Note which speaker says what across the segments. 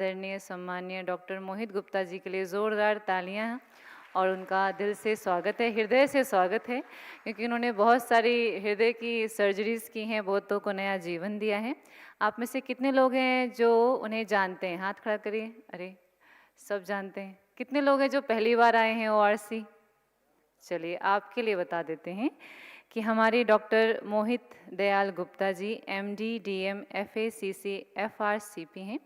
Speaker 1: आदरणीय सम्मानीय डॉक्टर मोहित गुप्ता जी के लिए ज़ोरदार तालियां और उनका दिल से स्वागत है, हृदय से स्वागत है, क्योंकि उन्होंने बहुत सारी हृदय की सर्जरीज की हैं, बहुतों को नया जीवन दिया है। आप में से कितने लोग हैं जो उन्हें जानते हैं? हाथ खड़ा करिए। अरे, सब जानते हैं। कितने लोग हैं जो पहली बार आए हैं ओआरसी? चलिए, आपके लिए बता देते हैं कि हमारे डॉक्टर मोहित Dayal Gupta ji MD DM FACC FRCP हैं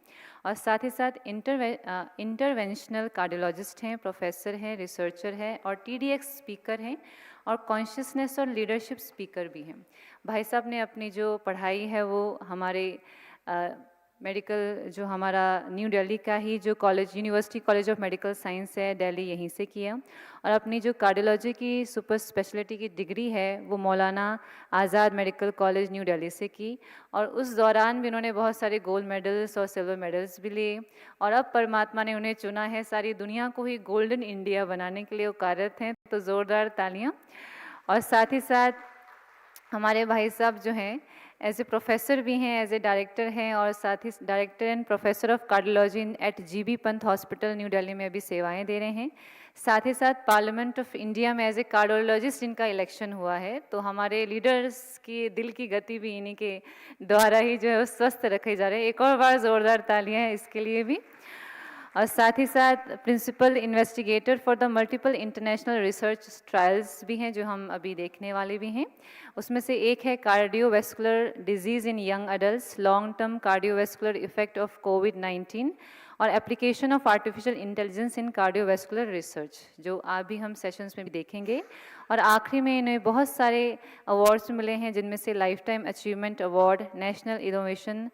Speaker 1: और साथ ही साथ इंटरवेंशनल कार्डियोलॉजिस्ट हैं, प्रोफेसर हैं, रिसर्चर हैं और TDX स्पीकर हैं और कॉन्शियसनेस और लीडरशिप स्पीकर भी हैं। भाई साहब ने अपनी जो पढ़ाई है वो हमारे मेडिकल जो हमारा न्यू दिल्ली का ही जो college university college of medical science है दिल्ली, यहीं से किया और अपनी जो कार्डियोलॉजी की सुपर स्पेशलिटी की डिग्री है वो मौलाना आज़ाद मेडिकल कॉलेज न्यू दिल्ली से की और उस दौरान भी उन्होंने बहुत सारे गोल्ड मेडल्स और सिल्वर मेडल्स भी लिए और अब परमात्मा ने उन्हें चुना है सारी दुनिया को ही गोल्डन इंडिया बनाने के लिए वो कार्यरत हैं, तो ज़ोरदार तालियां। और साथ ही साथ हमारे भाई साहब जो हैं एज ए प्रोफेसर भी हैं, एज ए डायरेक्टर हैं और साथ ही director and professor of cardiology at GB Pant hospital New Delhi में अभी सेवाएं दे रहे हैं। साथ ही साथ पार्लियामेंट ऑफ इंडिया में एज ए कार्डियोलॉजिस्ट इनका इलेक्शन हुआ है, तो हमारे लीडर्स की दिल की गति भी इन्हीं के द्वारा ही जो है वो स्वस्थ रखे जा रहे हैं। एक और बार ज़ोरदार तालियां हैं इसके लिए भी। और साथ ही साथ principal investigator for the multiple international research trials भी हैं जो हम अभी देखने वाले भी हैं। उसमें से एक है cardiovascular disease in young adults, long term cardiovascular effect of कोविड-19 और application of artificial intelligence in cardiovascular research, जो अभी हम सेशंस में भी देखेंगे। और आखिरी में इन्हें बहुत सारे अवार्ड्स मिले हैं, जिनमें से life time achievement award, national innovation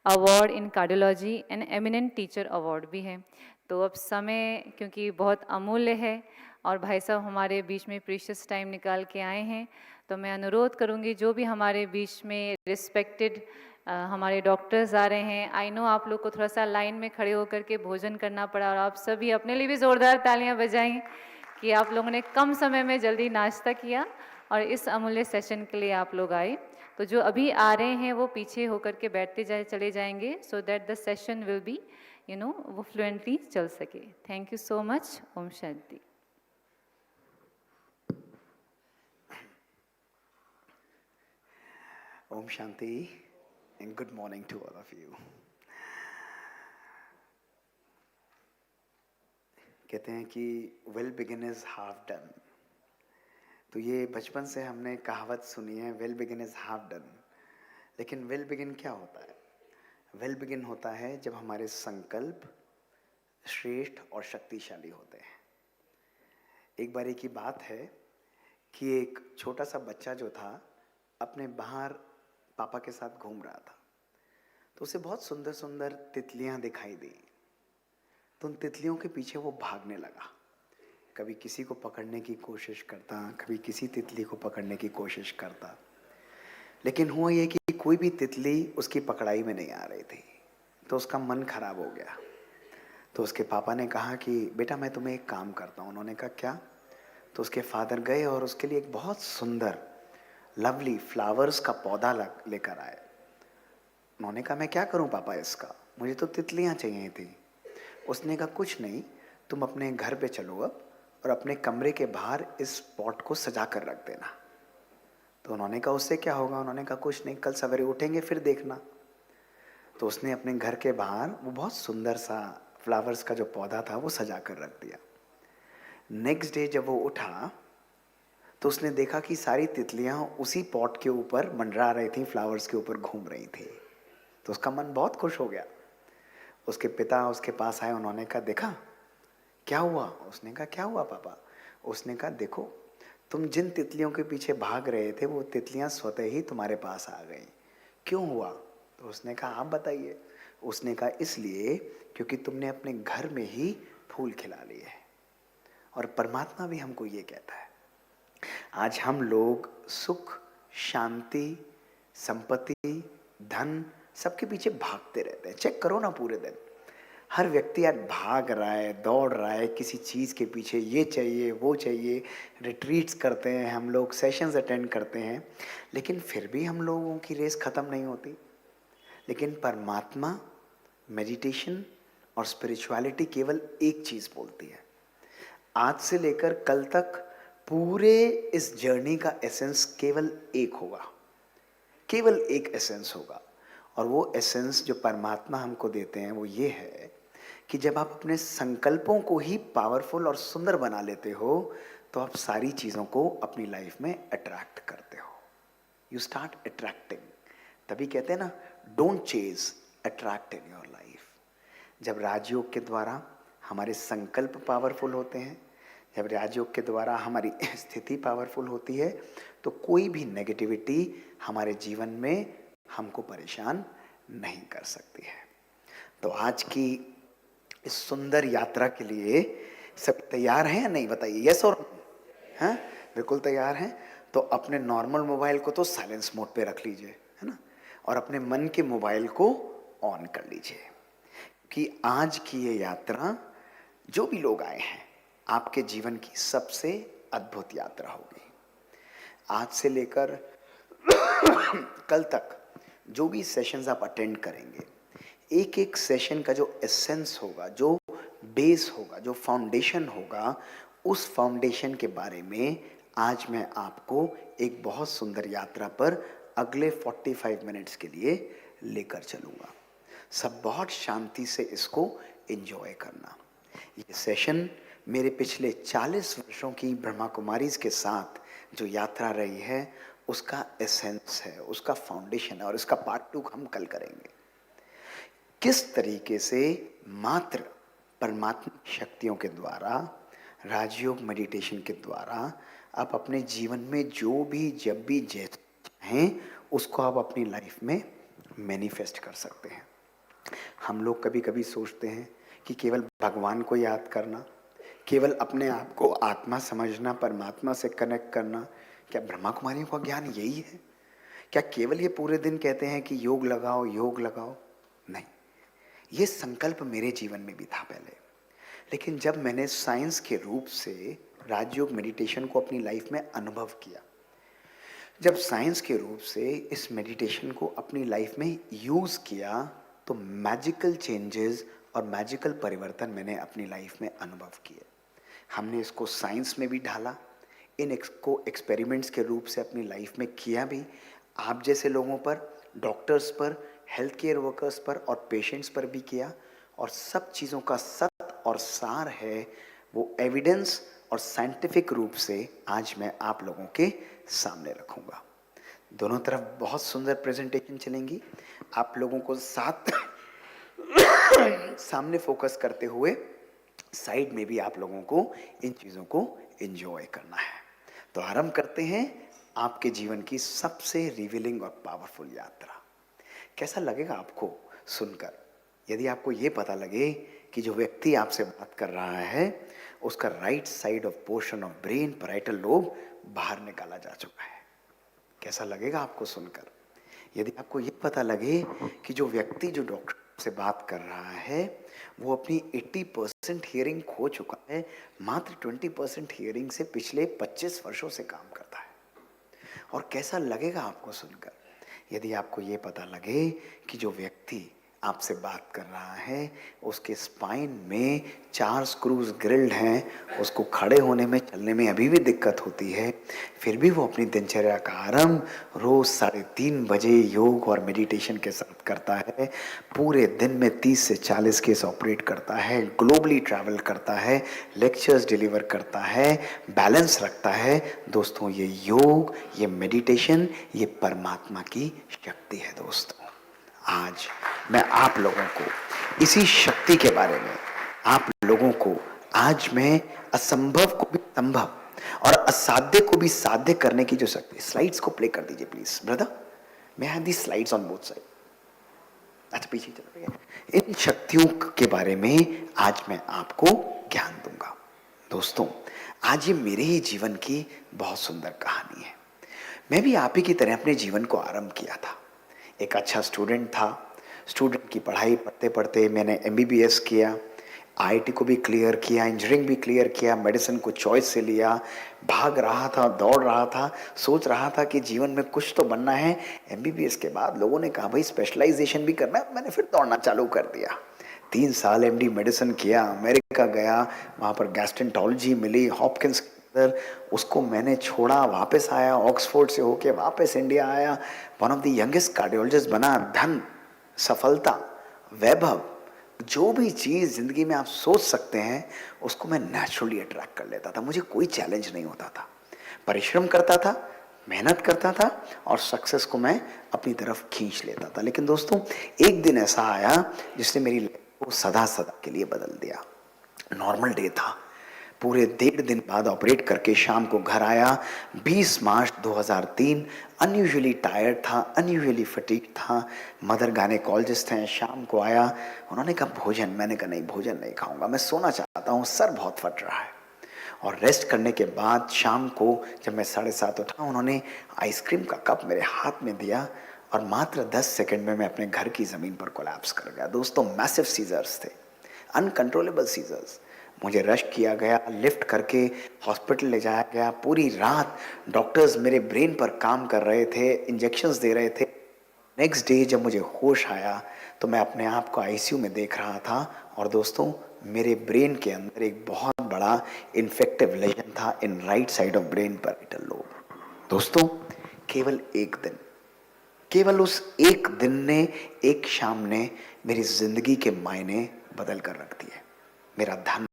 Speaker 1: award in cardiology and eminent teacher award भी है। तो अब समय क्योंकि बहुत अमूल्य है और भाई साहब हमारे बीच में प्रीशियस टाइम निकाल के आए हैं, तो मैं अनुरोध करूंगी जो भी हमारे बीच में रिस्पेक्टेड हमारे डॉक्टर्स आ रहे हैं, आई नो आप लोग को थोड़ा सा लाइन में खड़े होकर के भोजन करना पड़ा और आप सभी अपने लिए भी ज़ोरदार तालियां बजाएं कि आप लोगों ने कम समय में जल्दी नाश्ता किया और इस अमूल्य सेशन के लिए आप लोग आए। तो जो अभी आ रहे हैं वो पीछे होकर के बैठते चले जाएंगे, so that the session will be वो फ्लुएंटली चल सके। Thank you so much. ओम शांति।
Speaker 2: Om Shanti and good morning to all of you. कहते हैं कि well begin is half done. तो ये बचपन से हमने कहावत सुनी है, well begin is half done. लेकिन वेल बिगिन क्या होता है? वेल बिगिन होता है जब हमारे संकल्प श्रेष्ठ और शक्तिशाली होते हैं। एक बारी की बात है कि एक छोटा सा बच्चा जो था अपने बाहर पापा के साथ घूम रहा था, तो उसे बहुत सुंदर सुंदर तितलियां दिखाई दी। तो उन तितलियों के पीछे वो भागने लगा, कभी किसी को पकड़ने की कोशिश करता, कभी किसी तितली को पकड़ने की कोशिश करता। लेकिन हुआ ये कि कोई भी तितली उसकी पकड़ाई में नहीं आ रही थी, तो उसका मन खराब हो गया। तो उसके पापा ने कहा कि बेटा मैं तुम्हें एक काम करता हूँ। उन्होंने कहा क्या? तो उसके फादर गए और उसके लिए एक बहुत सुंदर लवली फ्लावर्स का पौधा लेकर आए। उन्होंने कहा मैं क्या करूं पापा इसका, मुझे तो तितलियां चाहिए थी। उसने कहा कुछ नहीं, तुम अपने घर पे चलो अब और अपने कमरे के बाहर इस पॉट को सजा कर रख देना। तो उन्होंने कहा उससे क्या होगा? उन्होंने कहा कुछ नहीं, कल सवेरे उठेंगे फिर देखना। तो उसने अपने घर के बाहर वो बहुत सुंदर सा फ्लावर्स का जो पौधा था वो सजा कर रख दिया। नेक्स्ट डे जब वो उठा तो उसने देखा कि सारी तितलियां उसी पॉट के ऊपर मंडरा रही थी, फ्लावर्स के ऊपर घूम रही थी। तो उसका मन बहुत खुश हो गया। उसके पिता उसके पास आए, उन्होंने कहा देखा क्या हुआ? उसने कहा क्या हुआ पापा? उसने कहा देखो, तुम जिन तितलियों के पीछे भाग रहे थे वो तितलियां स्वतः ही तुम्हारे पास आ गई। क्यों हुआ? तो उसने कहा आप बताइए। उसने कहा इसलिए क्योंकि तुमने अपने घर में ही फूल खिला लिए। और परमात्मा भी हमको ये कहता है। आज हम लोग सुख, शांति, संपत्ति, धन सबके पीछे भागते रहते हैं। चेक करो ना, पूरे दिन हर व्यक्ति आज भाग रहा है, दौड़ रहा है किसी चीज़ के पीछे, ये चाहिए वो चाहिए। रिट्रीट्स करते हैं हम लोग, सेशंस अटेंड करते हैं, लेकिन फिर भी हम लोगों की रेस ख़त्म नहीं होती। लेकिन परमात्मा मेडिटेशन और स्पिरिचुअलिटी केवल एक चीज बोलती है, आज से लेकर कल तक पूरे इस जर्नी का एसेंस केवल एक होगा, केवल एक एसेंस होगा। और वो एसेंस जो परमात्मा हमको देते हैं वो ये है कि जब आप अपने संकल्पों को ही पावरफुल और सुंदर बना लेते हो तो आप सारी चीज़ों को अपनी लाइफ में अट्रैक्ट करते हो। You start attracting. तभी कहते हैं ना, don't chase, attract in your life. जब राजयोग के द्वारा हमारे संकल्प पावरफुल होते हैं, जब राजयोग के द्वारा हमारी स्थिति पावरफुल होती है, तो कोई भी नेगेटिविटी हमारे जीवन में हमको परेशान नहीं कर सकती है। तो आज की इस सुंदर यात्रा के लिए सब तैयार हैं या नहीं, बताइए, यस और हाँ, बिल्कुल तैयार हैं। तो अपने नॉर्मल मोबाइल को तो साइलेंस मोड पे रख लीजिए, है ना, और अपने मन के मोबाइल को ऑन कर लीजिए, कि आज की ये यात्रा, जो भी लोग आए हैं, आपके जीवन की सबसे अद्भुत यात्रा होगी। आज से लेकर कल तक जो भी सेशंस आप अटेंड करेंगे, एक एक सेशन का जो एसेंस होगा, जो बेस होगा, जो फाउंडेशन होगा, उस फाउंडेशन के बारे में आज मैं आपको एक बहुत सुंदर यात्रा पर अगले 45 मिनट्स के लिए लेकर चलूँगा। सब बहुत शांति से इसको एंजॉय करना। ये सेशन मेरे पिछले 40 वर्षों की ब्रह्मा कुमारीज के साथ जो यात्रा रही है उसका एसेंस है, उसका फाउंडेशन है, और इसका पार्ट 2 हम कल करेंगे। किस तरीके से मात्र परमात्मा शक्तियों के द्वारा, राजयोग मेडिटेशन के द्वारा आप अपने जीवन में जो भी, जब भी जैसे चाहें उसको आप अपनी लाइफ में मैनिफेस्ट कर सकते हैं। हम लोग कभी कभी सोचते हैं कि केवल भगवान को याद करना, केवल अपने आप को आत्मा समझना, परमात्मा से कनेक्ट करना, क्या ब्रह्मा कुमारियों का ज्ञान यही है? क्या केवल ये पूरे दिन कहते हैं कि योग लगाओ, योग लगाओ? नहीं, ये संकल्प मेरे जीवन में भी था पहले, लेकिन जब मैंने साइंस के रूप से राजयोग मेडिटेशन को अपनी लाइफ में अनुभव किया, जब साइंस के रूप से इस मेडिटेशन को अपनी लाइफ में यूज़ किया, तो मैजिकल चेंजेस और मैजिकल परिवर्तन मैंने अपनी लाइफ में अनुभव किए। हमने इसको साइंस में भी ढाला, को एक्सपेरिमेंट्स के रूप से अपनी लाइफ में किया भी, आप जैसे लोगों पर, डॉक्टर्स पर, हेल्थ केयर वर्कर्स पर और पेशेंट्स पर भी किया, और सब चीज़ों का सत्य और सार है वो एविडेंस और साइंटिफिक रूप से आज मैं आप लोगों के सामने रखूँगा। दोनों तरफ बहुत सुंदर प्रेजेंटेशन चलेंगी, आप लोगों को साथ सामने फोकस करते हुए साइड में भी आप लोगों को इन चीज़ों को एंजॉय करना है। तो आरंभ करते हैं आपके जीवन की सबसे रिवीलिंग और पावरफुल यात्रा। कैसा लगेगा आपको सुनकर? यदि आपको ये पता लगे कि जो व्यक्ति आपसे बात कर रहा है उसका right side of portion of brain, parietal lobe, बाहर निकाला जा चुका है, कैसा लगेगा आपको सुनकर? यदि आपको ये पता लगे कि जो व्यक्ति, जो डॉक्टर से बात कर रहा है, वो अपनी 80% हियरिंग खो चुका है, मात्र 20% हियरिंग से पिछले 25 वर्षों से काम करता है, और कैसा लगेगा आपको सुनकर? यदि आपको ये पता लगे कि जो व्यक्ति आपसे बात कर रहा है उसके स्पाइन में 4 स्क्रूज ग्रिल्ड हैं, उसको खड़े होने में, चलने में अभी भी दिक्कत होती है, फिर भी वो अपनी दिनचर्या का आरंभ रोज 3:30 बजे योग और मेडिटेशन के साथ करता है, पूरे दिन में 30 से 40 केस ऑपरेट करता है, ग्लोबली ट्रैवल करता है, लेक्चर्स डिलीवर करता है, बैलेंस रखता है। दोस्तों, ये योग, ये मेडिटेशन, ये परमात्मा की शक्ति है। दोस्तों, आज मैं आप लोगों को इसी शक्ति के बारे में, आप लोगों को आज मैं असंभव को भी संभव और असाध्य को भी साध्य करने की जो शक्ति, स्लाइड्स को प्ले कर दीजिए प्लीज ब्रदर, मैं have the slides on both side. अच्छा, पीछे चलो भैया। इन शक्तियों के बारे में आज मैं आपको ज्ञान दूंगा। दोस्तों, आज ये मेरे ही जीवन की बहुत सुंदर कहानी है। मैं भी आप ही की तरह अपने जीवन को आरंभ किया था। एक अच्छा स्टूडेंट था, स्टूडेंट की पढ़ाई पढ़ते पढ़ते मैंने MBBS किया, IIT को भी क्लियर किया, इंजीनियरिंग भी क्लियर किया, मेडिसिन को चॉइस से लिया, भाग रहा था, दौड़ रहा था, सोच रहा था कि जीवन में कुछ तो बनना है। MBBS के बाद लोगों ने कहा भाई स्पेशलाइजेशन भी करना है, मैंने फिर दौड़ना चालू कर दिया। 3 साल एमडी मेडिसिन किया, अमेरिका गया, वहाँ पर गैस्ट्रेंटोलॉजी मिली, हॉपकिंस के अंदर, उसको मैंने छोड़ा, वापस आया, ऑक्सफोर्ड से होके वापस इंडिया आया, one of the youngest cardiologist बना। धन, सफलता, वैभव, जो भी चीज़ ज़िंदगी में आप सोच सकते हैं उसको मैं नेचुरली अट्रैक्ट कर लेता था। मुझे कोई चैलेंज नहीं होता था, परिश्रम करता था, मेहनत करता था और सक्सेस को मैं अपनी तरफ खींच लेता था। लेकिन दोस्तों, एक दिन ऐसा आया जिसने मेरी लाइफ को सदा सदा के लिए बदल दिया। नॉर्मल डे था, पूरे 1.5 दिन बाद ऑपरेट करके शाम को घर आया, 20 मार्च 2003। अनयूजुअली टायर्ड था, अनयूजुअली फटीग था, मदर गायनेकोलॉजिस्ट हैं। शाम को आया, उन्होंने कहा भोजन, मैंने कहा नहीं, भोजन नहीं खाऊंगा, मैं सोना चाहता हूँ, सर बहुत फट रहा है। और रेस्ट करने के बाद शाम को जब मैं 7:30 उठा, उन्होंने आइसक्रीम का कप मेरे हाथ में दिया और मात्र 10 सेकंड में मैं अपने घर की ज़मीन पर कोलैप्स कर गया। दोस्तों, मैसिव सीजर्स थे, अनकंट्रोलेबल सीजर्स। मुझे रश किया गया, लिफ्ट करके हॉस्पिटल ले जाया गया। पूरी रात डॉक्टर्स मेरे ब्रेन पर काम कर रहे थे, इंजेक्शंस दे रहे थे। नेक्स्ट डे जब मुझे होश आया तो मैं अपने आप को आईसीयू में देख रहा था और दोस्तों, मेरे ब्रेन के अंदर एक बहुत बड़ा इन्फेक्टिव लेजन था in right side of brain parietal lobe. दोस्तों, केवल एक दिन, केवल उस एक दिन ने, एक शाम ने मेरी जिंदगी के मायने बदल कर रख दिए। मेरा धन,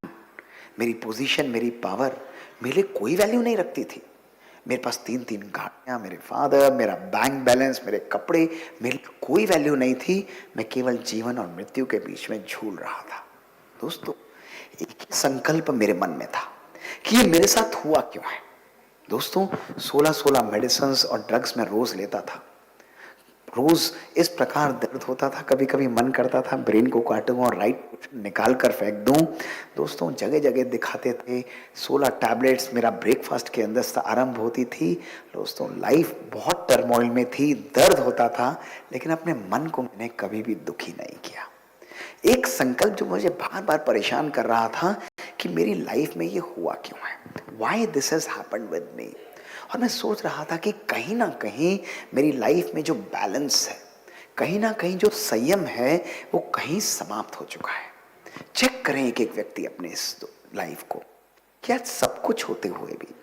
Speaker 2: मेरी पोजीशन, मेरी पावर मेरे लिए कोई वैल्यू नहीं रखती थी। मेरे पास 3-3 गाड़ियाँ, मेरे फादर, मेरा बैंक बैलेंस, मेरे कपड़े, मेरी कोई वैल्यू नहीं थी। मैं केवल जीवन और मृत्यु के बीच में झूल रहा था। दोस्तों, एक ही संकल्प मेरे मन में था कि ये मेरे साथ हुआ क्यों है। दोस्तों, 16 मेडिसिन और ड्रग्स मैं रोज लेता था। रोज इस प्रकार दर्द होता था, कभी कभी मन करता था ब्रेन को काटूं और राइट निकाल कर फेंक दूं। दोस्तों, जगह जगह दिखाते थे, 16 टैबलेट्स मेरा ब्रेकफास्ट के अंदर से आरंभ होती थी। दोस्तों, लाइफ बहुत टर्मोइल में थी, दर्द होता था, लेकिन अपने मन को मैंने कभी भी दुखी नहीं किया। एक संकल्प जो मुझे बार बार परेशान कर रहा था कि मेरी लाइफ में ये हुआ क्यों है, why this has happened with me. और मैं सोच रहा था कि कहीं ना कहीं मेरी लाइफ में जो बैलेंस है, कहीं ना कहीं जो संयम है, वो कहीं समाप्त हो चुका है। चेक करें एक एक व्यक्ति अपने इस लाइफ को, क्या सब कुछ होते हुए भी,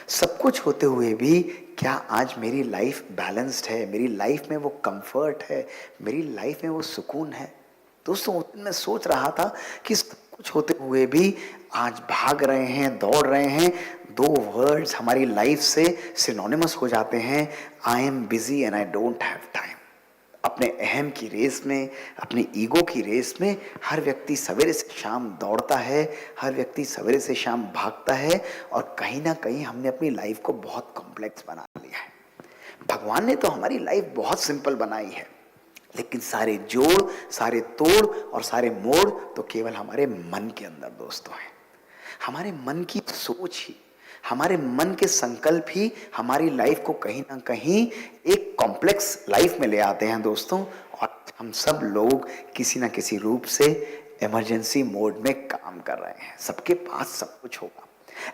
Speaker 2: सब कुछ होते हुए भी क्या आज मेरी लाइफ बैलेंस्ड है, मेरी लाइफ में वो कंफर्ट है, मेरी लाइफ में वो सुकून है। दोस्तों, उस दिन मैं सोच रहा था कि सब कुछ होते हुए भी आज भाग रहे हैं, दौड़ रहे हैं। 2 वर्ड्स हमारी लाइफ से सिनोनिमस हो जाते हैं, I am busy and I don't have time. अपने अहम की रेस में, अपनी ईगो की रेस में हर व्यक्ति सवेरे से शाम दौड़ता है, हर व्यक्ति सवेरे से शाम भागता है और कहीं ना कहीं हमने अपनी लाइफ को बहुत कॉम्प्लेक्स बना लिया है। भगवान ने तो हमारी लाइफ बहुत सिंपल बनाई है, लेकिन सारे जोड़, सारे तोड़ और सारे मोड़ तो केवल हमारे मन के अंदर दोस्तों है। हमारे मन की सोच ही, हमारे मन के संकल्प ही हमारी लाइफ को कहीं ना कहीं एक कॉम्प्लेक्स लाइफ में ले आते हैं दोस्तों। और हम सब लोग किसी ना किसी रूप से इमरजेंसी मोड में काम कर रहे हैं। सबके पास सब कुछ होगा,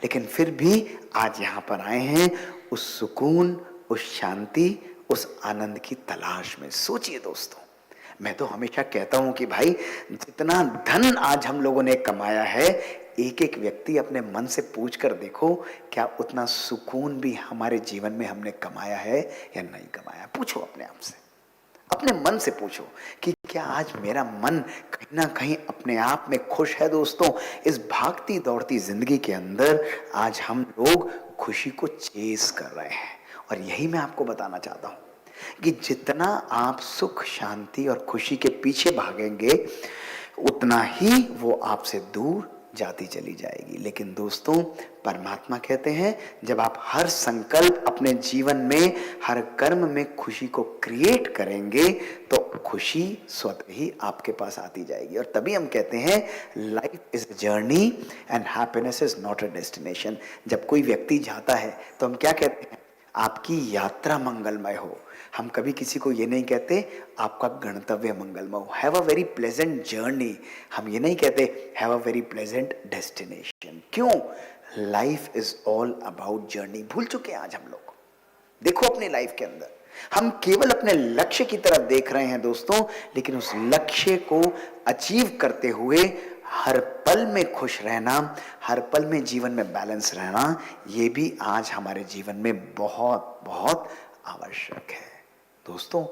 Speaker 2: लेकिन फिर भी आज यहाँ पर आए हैं उस सुकून, उस शांति, उस आनंद की तलाश में। सोचिए दोस्तों, मैं तो हमेशा कहता हूं कि भाई, जितना धन आज हम लोगों ने कमाया है, एक एक व्यक्ति अपने मन से पूछ कर देखो, क्या उतना सुकून भी हमारे जीवन में हमने कमाया है या नहीं कमाया। पूछो अपने आप से, अपने मन से पूछो कि क्या आज मेरा मन कहीं ना कहीं अपने आप में खुश है। दोस्तों, इस भागती दौड़ती जिंदगी के अंदर आज हम लोग खुशी को चेस कर रहे हैं, और यही मैं आपको बताना चाहता हूं कि जितना आप सुख, शांति और खुशी के पीछे भागेंगे, उतना ही वो आपसे दूर जाती चली जाएगी। लेकिन दोस्तों, परमात्मा कहते हैं, जब आप हर संकल्प अपने जीवन में, हर कर्म में खुशी को क्रिएट करेंगे तो खुशी स्वतः ही आपके पास आती जाएगी। और तभी हम कहते हैं, life is a journey and happiness is not a destination. जब कोई व्यक्ति जाता है तो हम क्या कहते हैं, आपकी यात्रा मंगलमय हो। हम कभी किसी को ये नहीं कहते आपका गंतव्य मंगलमय हो, have a very pleasant journey. हम ये नहीं कहते have a very pleasant destination. क्यों? Life is all about journey. भूल चुके हैं आज हम लोग। देखो अपनी लाइफ के अंदर हम केवल अपने लक्ष्य की तरफ देख रहे हैं दोस्तों, लेकिन उस लक्ष्य को अचीव करते हुए हर पल में खुश रहना, हर पल में जीवन में बैलेंस रहना, ये भी आज हमारे जीवन में बहुत बहुत आवश्यक है दोस्तों।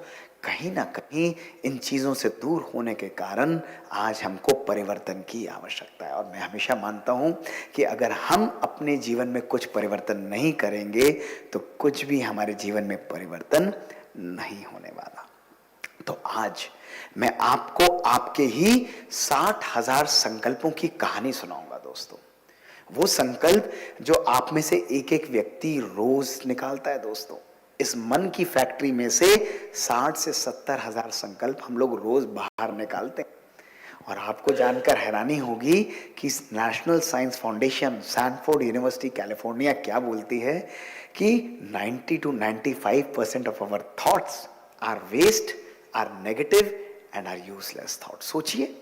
Speaker 2: कहीं ना कहीं इन चीज़ों से दूर होने के कारण आज हमको परिवर्तन की आवश्यकता है। और मैं हमेशा मानता हूं कि अगर हम अपने जीवन में कुछ परिवर्तन नहीं करेंगे तो कुछ भी हमारे जीवन में परिवर्तन नहीं होने वाला। तो आज मैं आपको आपके ही 60,000 संकल्पों की कहानी सुनाऊंगा दोस्तों। वो संकल्प जो आप में से एक एक व्यक्ति रोज निकालता है दोस्तों। इस मन की फैक्ट्री में से 60 से 70,000 संकल्प हम लोग रोज बाहर निकालते हैं। और आपको जानकर हैरानी होगी कि national science foundation Sanford university California क्या बोलती है कि 90 to 95% of our thoughts are waste, are negative and are useless thought. सोचिए,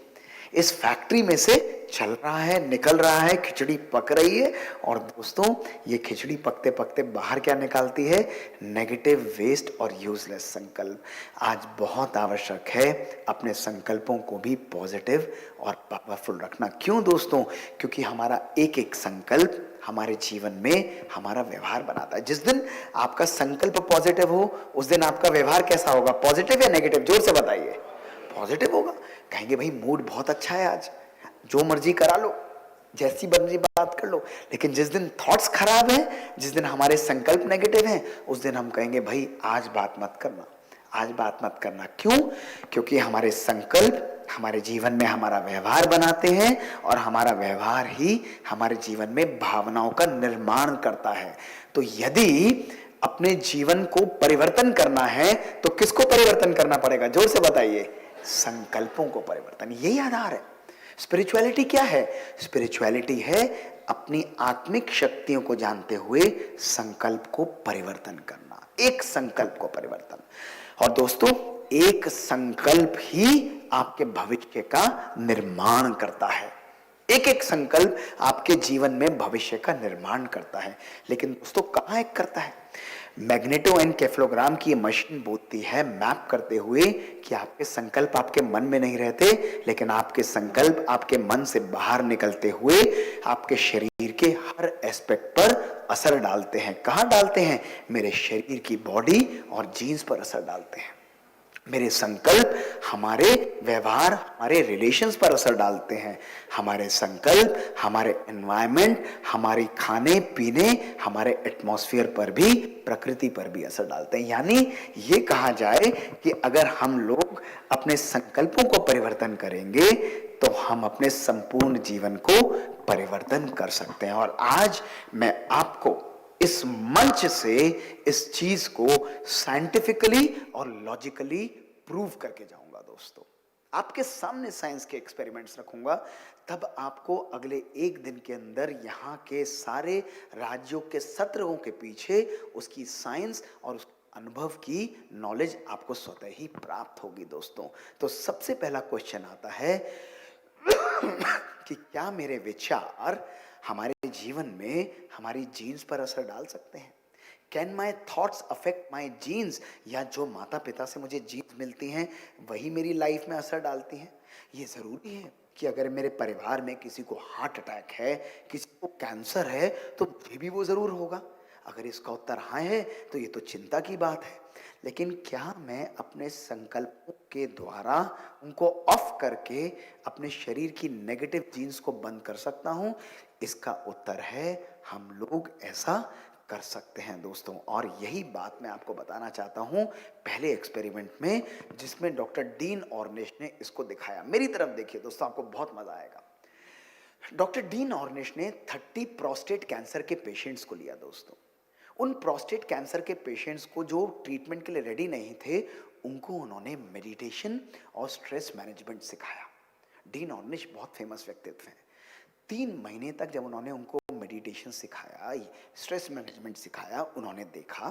Speaker 2: इस फैक्ट्री में से चल रहा है, निकल रहा है, खिचड़ी पक रही है, और दोस्तों ये खिचड़ी पकते पकते बाहर क्या निकालती है? नेगेटिव, वेस्ट और यूजलेस संकल्प। आज बहुत आवश्यक है अपने संकल्पों को भी पॉजिटिव और पावरफुल रखना। क्यों दोस्तों? क्योंकि हमारा एक एक संकल्प हमारे जीवन में हमारा व्यवहार बनाता है। जिस दिन आपका संकल्प पॉजिटिव हो, उस दिन आपका व्यवहार कैसा होगा? पॉजिटिव या नेगेटिव? जोर से बताइए। पॉजिटिव होगा। कहेंगे भाई मूड बहुत अच्छा है आज, जो मर्जी करा लो, जैसी मर्जी बात कर लो। लेकिन जिस दिन थॉट्स खराब हैं, जिस दिन हमारे संकल्प नेगेटिव हैं, उस दिन हम कहेंगे भाई आज बात मत करना, आज बात मत करना। क्यों? क्योंकि हमारे संकल्प हमारे जीवन में हमारा व्यवहार बनाते हैं, और हमारा व्यवहार ही हमारे जीवन में भावनाओं का निर्माण करता है। तो यदि अपने जीवन को परिवर्तन करना है तो किसको परिवर्तन करना पड़ेगा? जोर से बताइए। संकल्पों को परिवर्तन, यही आधार है। स्पिरिचुअलिटी क्या है? स्पिरिचुअलिटी है अपनी आत्मिक शक्तियों को जानते हुए संकल्प को परिवर्तन करना, एक संकल्प को परिवर्तन। और दोस्तों, एक संकल्प ही आपके भविष्य का निर्माण करता है। एक एक संकल्प आपके जीवन में भविष्य का निर्माण करता है। लेकिन दोस्तों कहां एक करता है? मैग्नेटोएन्केफेलोग्राम की ये मशीन बोलती है मैप करते हुए कि आपके संकल्प आपके मन में नहीं रहते, लेकिन आपके संकल्प आपके मन से बाहर निकलते हुए आपके शरीर के हर एस्पेक्ट पर असर डालते हैं। कहां डालते हैं? मेरे शरीर की बॉडी और जीन्स पर असर डालते हैं। मेरे संकल्प हमारे व्यवहार, हमारे रिलेशंस पर असर डालते हैं। हमारे संकल्प हमारे एनवायरनमेंट, हमारे खाने पीने, हमारे एटमॉस्फेयर पर भी, प्रकृति पर भी असर डालते हैं। यानी ये कहा जाए कि अगर हम लोग अपने संकल्पों को परिवर्तन करेंगे तो हम अपने संपूर्ण जीवन को परिवर्तन कर सकते हैं। और आज मैं आपको इस मंच से इस चीज को साइंटिफिकली और लॉजिकली प्रूव करके जाऊंगा दोस्तों। आपके सामने साइंस के एक्सपेरिमेंट्स रखूंगा, तब आपको अगले एक दिन के अंदर यहाँ के सारे राज्यों के सत्रों के पीछे उसकी साइंस और उस अनुभव की नॉलेज आपको स्वतः ही प्राप्त होगी दोस्तों। तो सबसे पहला क्वेश्चन आता है कि क्या मेरे विचार हमारे जीवन में हमारी जीन्स पर असर डाल सकते हैं? Can my thoughts affect my genes? या जो माता पिता से मुझे जीन्स मिलती हैं वही मेरी लाइफ में असर डालती हैं? ये ज़रूरी है कि अगर मेरे परिवार में किसी को हार्ट अटैक है, किसी को कैंसर है, तो मुझे भी वो ज़रूर होगा? अगर इसका उत्तर हाँ है तो ये तो चिंता की बात है। लेकिन क्या मैं अपने संकल्पों के द्वारा उनको ऑफ करके अपने शरीर की नेगेटिव जीन्स को बंद कर सकता हूं? इसका उत्तर है हम लोग ऐसा कर सकते हैं दोस्तों। और यही बात मैं आपको बताना चाहता हूं पहले एक्सपेरिमेंट में, जिसमें डॉक्टर डीन ऑर्निश ने इसको दिखाया। मेरी तरफ देखिए दोस्तों, आपको बहुत मजा आएगा। डॉक्टर डीन ऑर्निश ने 30 प्रोस्टेट कैंसर के पेशेंट्स को लिया दोस्तों। उन प्रोस्टेट कैंसर के पेशेंट्स को जो ट्रीटमेंट के लिए रेडी नहीं थे, उनको उन्होंने मेडिटेशन और स्ट्रेस मैनेजमेंट सिखाया। डीन ऑर्निश बहुत फेमस व्यक्तित्व हैं। 3 महीने तक जब उन्होंने उनको मेडिटेशन सिखाया, स्ट्रेस मैनेजमेंट सिखाया, उन्होंने देखा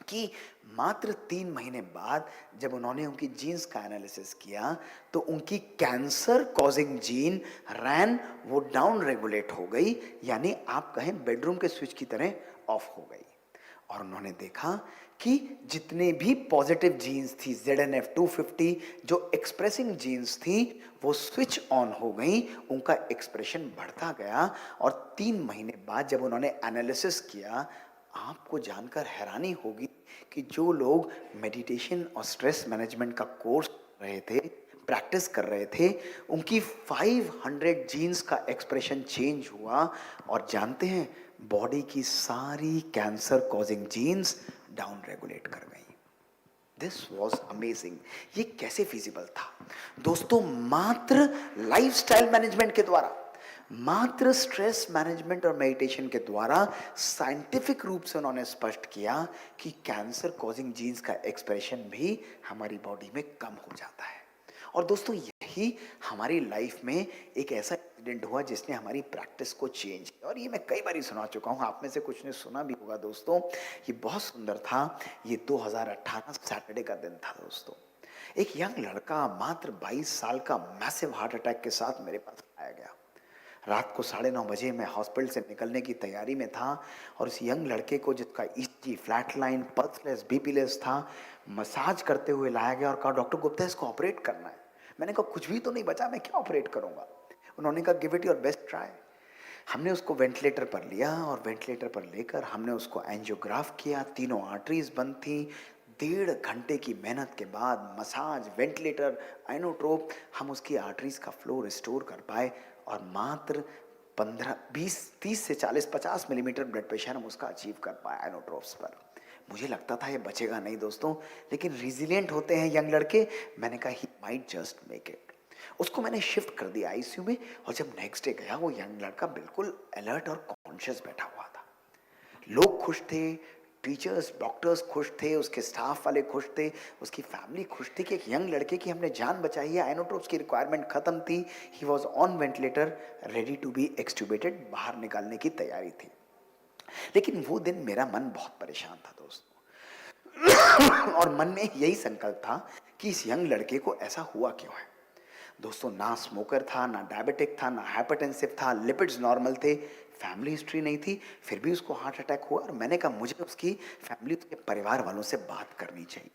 Speaker 2: कि मात्र 3 महीने बाद जब उन्होंने उनकी जीन्स का एनालिसिस किया तो उनकी कैंसर कॉजिंग जीन रैन वो डाउन रेगुलेट हो गई, यानी आप कहें बेडरूम के स्विच की तरह ऑफ हो गई। और उन्होंने देखा कि जितने भी पॉजिटिव जीन्स थी ZNF 250 जो एक्सप्रेसिंग जीन्स थी वो स्विच ऑन हो गई, उनका एक्सप्रेशन बढ़ता गया। और 3 महीने बाद जब उन्होंने एनालिसिस किया, आपको जानकर हैरानी होगी कि जो लोग मेडिटेशन और स्ट्रेस मैनेजमेंट का कोर्स कर रहे थे, प्रैक्टिस कर रहे थे, उनकी 500 जीन्स का एक्सप्रेशन चेंज हुआ। और जानते हैं, बॉडी की सारी cancer causing genes down regulate कर गई। This was amazing. ये कैसे फिजिबल था दोस्तों? मात्र लाइफस्टाइल मैनेजमेंट के द्वारा, मात्र स्ट्रेस मैनेजमेंट और मेडिटेशन के द्वारा साइंटिफिक रूप से उन्होंने स्पष्ट किया कि कैंसर कॉजिंग जीन्स का एक्सप्रेशन भी हमारी बॉडी में कम हो जाता है। और दोस्तों, यही हमारी लाइफ में एक ऐसा इंसिडेंट हुआ जिसने हमारी प्रैक्टिस को चेंज किया। और ये मैं कई बार सुना चुका हूँ, आप में से कुछ ने सुना भी होगा दोस्तों। ये बहुत सुंदर था। ये 2018 सैटरडे का दिन था दोस्तों। एक यंग लड़का मात्र 22 साल का मैसिव हार्ट अटैक के साथ मेरे पास आया गया। रात को 9:30 बजे मैं हॉस्पिटल से निकलने की तैयारी में था और उस यंग लड़के को, जिसका ईसीजी फ्लैट लाइन, पल्सलेस, बीपीलेस था, मसाज करते हुए लाया गया और कहा, डॉक्टर गुप्ता इसको ऑपरेट करना है। मैंने कहा, कुछ भी तो नहीं बचा, मैं क्या ऑपरेट करूंगा? उन्होंने कहा, give it your best try. हमने उसको वेंटिलेटर पर लिया और वेंटिलेटर पर लेकर हमने उसको एंजियोग्राफ किया। तीनों आर्टरीज बंद थी। 1.5 घंटे की मेहनत के बाद, मसाज, वेंटिलेटर, आइनोट्रोप, हम उसकी आर्टरीज का फ्लो रिस्टोर कर पाए। और मात्र 15, 20, 30 से 40, 50 मिलीमीटर ब्लड प्रेशर हम उसका अचीव कर पाए आइनोट्रोप्स पर। मुझे लगता था ये बचेगा नहीं दोस्तों, लेकिन रिजिलियंट होते हैं यंग लड़के। मैंने कहा, he might just make it. उसको मैंने शिफ्ट कर दिया आईसीयू में। और जब नेक्स्ट डे गया, वो यंग लड़का बिल्कुल अलर्ट और कॉन्शियस बैठा हुआ था। लोग खुश थे, टीचर्स, डॉक्टर्स खुश थे, उसके स्टाफ वाले खुश थे, उसकी फैमिली खुश थी कि एक यंग लड़के की हमने जान बचाई है। आइनोट्रोप्स की रिक्वायरमेंट खत्म थी। He was on ventilator, ready to be extubated, बाहर निकालने की तैयारी थी। लेकिन वो दिन मेरा मन बहुत परेशान था दोस्तों। और मन में यही संकल्प था कि इस यंग लड़के को ऐसा हुआ क्यों है। दोस्तों, ना स्मोकर था, ना डायबिटिक था, ना हाइपरटेंसिव था, लिपिड्स नॉर्मल थे, फैमिली हिस्ट्री नहीं थी, फिर भी उसको हार्ट अटैक हुआ। और मैंने कहा, मुझे उसकी फैमिली, उसके परिवार वालों से बात करनी चाहिए।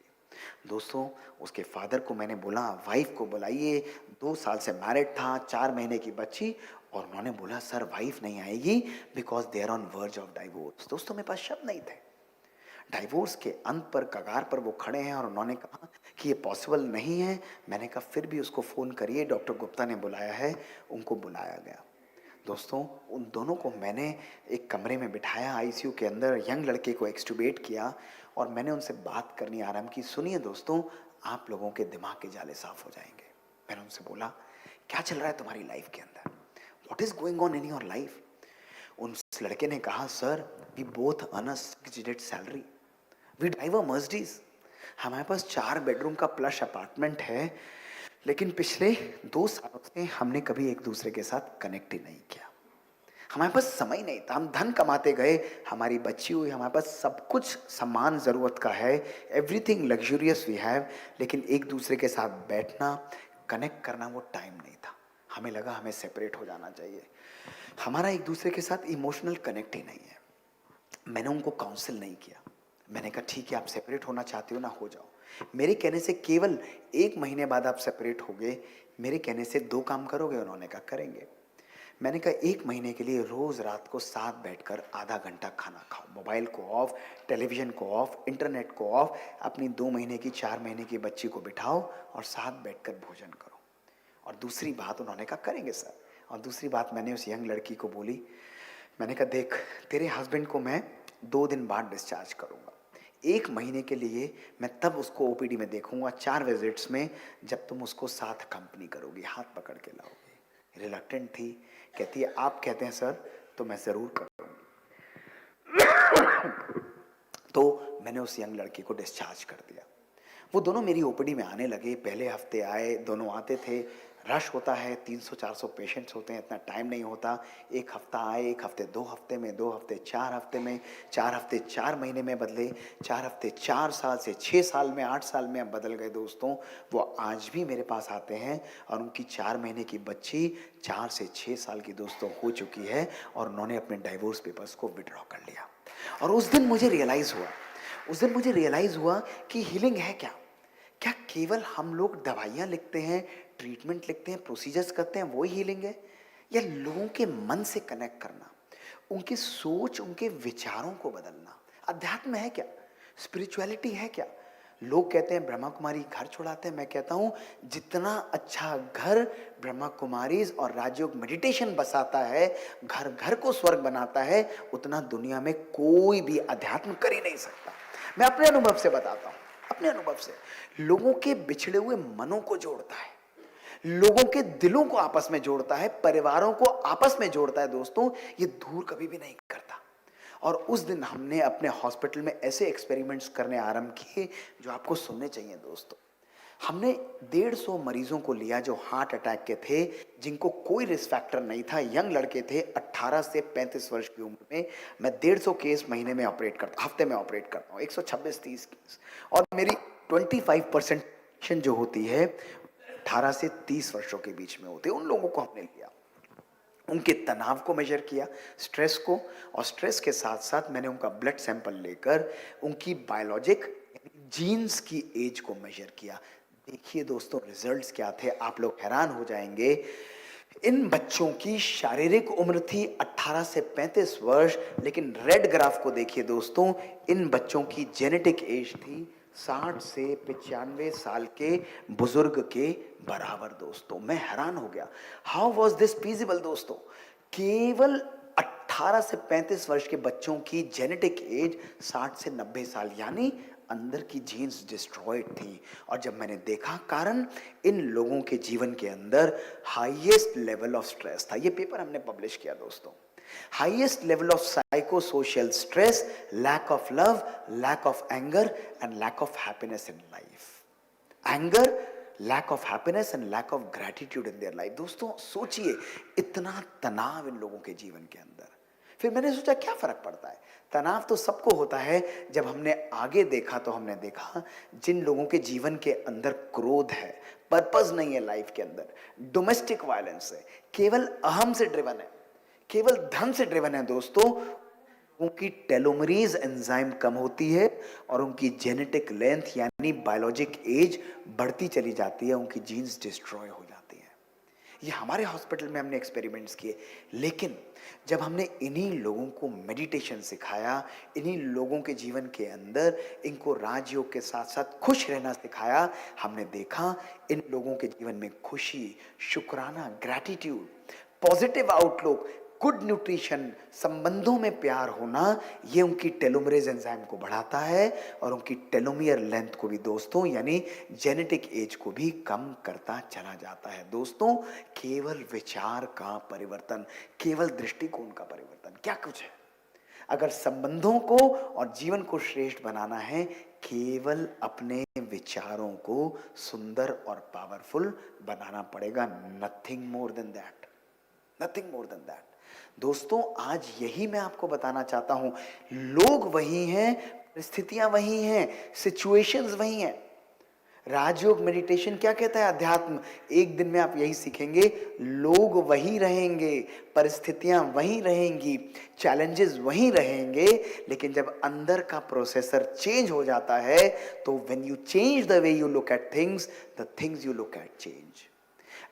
Speaker 2: दोस्तों, उसके फादर को मैंने बोला, वाइफ को बुलाइए। 2 साल से मैरिड था, 4 महीने की बच्ची। और उन्होंने बोला, सर वाइफ नहीं आएगी because they are on verge of divorce. दोस्तों, मेरे पास शब्द नहीं थे। डाइवोर्स के अंत पर, कगार पर वो खड़े हैं और उन्होंने कहा कि ये पॉसिबल नहीं है। मैंने कहा, फिर भी उसको फ़ोन करिए, डॉक्टर गुप्ता ने बुलाया है। उनको बुलाया गया। दोस्तों, उन दोनों को मैंने एक कमरे में बिठाया आईसीयू के अंदर, यंग लड़के को एक्सट्यूबेट किया और मैंने उनसे बात करनी आरंभ की। सुनिए दोस्तों, आप लोगों के दिमाग के जाले साफ हो जाएंगे। मैंने उनसे बोला, क्या चल रहा है तुम्हारी लाइफ के अंदर? What is going on in your life? उस लड़के ने कहा, sir we both earn a 6 digit salary, we drive a Mercedes. हमारे पास 4 बेडरूम का प्लस अपार्टमेंट है, लेकिन पिछले 2 सालों से हमने कभी एक दूसरे के साथ कनेक्ट ही नहीं किया। हमारे पास समय नहीं था, हम धन कमाते गए, हमारी बच्ची हुई, हमारे पास सब कुछ सामान ज़रूरत का है, एवरीथिंग लग्जूरियस वी हैव, लेकिन एक दूसरे के साथ बैठना, कनेक्ट करना, वो टाइम नहीं था। हमें लगा हमें सेपरेट हो जाना चाहिए। हमारा एक दूसरे के साथ इमोशनल कनेक्ट ही नहीं है। मैंने उनको काउंसिल नहीं किया। मैंने कहा, ठीक है, आप सेपरेट होना चाहते हो ना, हो जाओ। मेरे कहने से केवल 1 महीने बाद आप सेपरेट होगे, मेरे कहने से 2 काम करोगे? उन्होंने कहा, करेंगे। मैंने कहा, 1 महीने के लिए रोज़ रात को साथ बैठकर आधा घंटा खाना खाओ, मोबाइल को ऑफ, टेलीविज़न को ऑफ, इंटरनेट को ऑफ, अपनी 2 महीने की, 4 महीने की बच्ची को बिठाओ और साथ बैठकर भोजन करो। और दूसरी बात, उन्होंने कहा, करेंगे सर। और दूसरी बात मैंने उस यंग लड़की को बोली, मैंने कहा, देख, तेरे हस्बैंड को मैं 2 दिन बाद डिस्चार्ज करूँगा। 1 महीने के लिए मैं तब उसको ओपीडी में देखूंगा, 4 विजिट्स में, जब तुम उसको साथ कंपनी करोगी, हाथ पकड़ के लाओगी। रिलक्टेंट थी, कहती है, आप कहते हैं सर तो मैं ज़रूर करूँगी। तो मैंने उस यंग लड़की को डिस्चार्ज कर दिया। वो दोनों मेरी ओपीडी में आने लगे। पहले हफ्ते आए, दोनों आते थे। रश होता है, 300-400 पेशेंट्स होते हैं, इतना टाइम नहीं होता। 1 हफ्ता आए, 1 हफ्ते 2 हफ्ते में, 2 हफ्ते 4 हफ्ते में, 4 हफ्ते 4 महीने में बदले, 4 हफ्ते 4 साल से 6 साल में, 8 साल में अब बदल गए दोस्तों। वो आज भी मेरे पास आते हैं और उनकी 4 महीने की बच्ची 4 से 6 साल की दोस्तों हो चुकी है और उन्होंने अपने डाइवोर्स पेपर्स को विड्रॉ कर लिया। और उस दिन मुझे रियलाइज़ हुआ, उस दिन मुझे रियलाइज हुआ कि हीलिंग है क्या? क्या केवल हम लोग दवाइयाँ लिखते हैं, ट्रीटमेंट लिखते हैं, प्रोसीजर्स करते हैं, वो ही हीलिंग है? या लोगों के मन से कनेक्ट करना, उनकी सोच, उनके विचारों को बदलना, अध्यात्म है क्या? स्पिरिचुअलिटी है क्या? लोग कहते हैं ब्रह्मा कुमारी घर छुड़ाते हैं, मैं कहता हूं जितना अच्छा घर ब्रह्मा कुमारीज और राजयोग मेडिटेशन बसाता है, घर घर को स्वर्ग बनाता है, उतना दुनिया में कोई भी अध्यात्म कर ही नहीं सकता। मैं अपने अनुभव से बताता हूं, अपने अनुभव से। लोगों के बिछड़े हुए मनों को जोड़ता है, लोगों के दिलों को आपस में जोड़ता है, परिवारों को आपस में जोड़ता है दोस्तों, ये दूर कभी भी नहीं करता। और उस दिन हमने अपने हॉस्पिटल में ऐसे एक्सपेरिमेंट्स करने आरंभ किए जो आपको सुनने चाहिए दोस्तों। हमने 150 मरीजों को लिया जो हार्ट अटैक के थे, जिनको कोई रिस्क फैक्टर नहीं था, यंग लड़के थे 18 से 35 वर्ष की उम्र में। मैं 150 केस महीने में ऑपरेट करता, हफ्ते में ऑपरेट करता हूँ, 126-30 केस। और मेरी 25% जो होती है 18 से 30 वर्षों के बीच में होते हैं, उन लोगों को हमने लिया, उनके तनाव को मेजर किया, स्ट्रेस को, और स्ट्रेस के साथ साथ मैंने उनका ब्लड सैंपल लेकर उनकी बायोलॉजिक जीन्स की एज को मेजर किया। देखिए दोस्तों रिजल्ट्स क्या थे, आप लोग हैरान हो जाएंगे। इन बच्चों की शारीरिक उम्र थी 18 से 35 वर्ष, लेकिन रेड ग्राफ को देखिए दोस्तों, इन बच्चों की जेनेटिक एज थी 60 से 95 साल के बुजुर्ग के बराबर। दोस्तों मैं हैरान हो गया, हाउ वॉज दिस पॉसिबल दोस्तों? केवल 18 से 35 वर्ष के बच्चों की जेनेटिक एज 60 से 90 साल, यानी अंदर की जीन्स डिस्ट्रॉयड थी। और जब मैंने देखा, कारण इन लोगों के जीवन के अंदर हाईएस्ट लेवल ऑफ स्ट्रेस था। ये पेपर हमने पब्लिश किया दोस्तों। Highest level of psychosocial stress, lack of love, lack of anger and lack of happiness in life. Anger, lack of happiness and lack of gratitude in their life. दोस्तों सोचिए, इतना तनाव इन लोगों के जीवन के अंदर। फिर मैंने सोचा क्या फर्क पड़ता है? तनाव तो सबको होता है। जब हमने आगे देखा तो हमने देखा जिन लोगों के जीवन के अंदर क्रोध है, पर्पस नहीं है लाइफ के अंदर, डोमेस्टिक वायलेंस है, केवल अहम से ड्रिवन है, केवल धन से ड्रिवन है दोस्तों, उनकी टेलोमरीज एंजाइम कम होती है और उनकी जेनेटिक लेंथ यानी बायोलॉजिक एज बढ़ती चली जाती है, उनकी जीन्स डिस्ट्रॉय हो जाती है। ये हमारे हॉस्पिटल में हमने एक्सपेरिमेंट्स किए। लेकिन जब हमने इन्हीं लोगों को मेडिटेशन सिखाया, इन्हीं लोगों के जीवन के अंदर इनको राजयोग के साथ साथ खुश रहना सिखाया, हमने देखा इन लोगों के जीवन में खुशी, शुक्राना, gratitude, positive outlook, good nutrition, संबंधों में प्यार होना, ये उनकी टेलोमरेज एंजाइम को बढ़ाता है और उनकी टेलोमियर लेंथ को भी दोस्तों यानी जेनेटिक एज को भी कम करता चला जाता है। दोस्तों केवल विचार का परिवर्तन, केवल दृष्टिकोण का परिवर्तन, क्या कुछ है। अगर संबंधों को और जीवन को श्रेष्ठ बनाना है, केवल अपने विचारों को सुंदर और पावरफुल बनाना पड़ेगा। Nothing more than that, nothing more than that. दोस्तों आज यही मैं आपको बताना चाहता हूं, लोग वही हैं, परिस्थितियां वही हैं, सिचुएशंस वही हैं। राजयोग मेडिटेशन क्या कहता है? अध्यात्म। एक दिन में आप यही सीखेंगे, लोग वही रहेंगे, परिस्थितियां वही रहेंगी, चैलेंजेस वही रहेंगे, लेकिन जब अंदर का प्रोसेसर चेंज हो जाता है तो when you change the way you look at things, the things you look at change.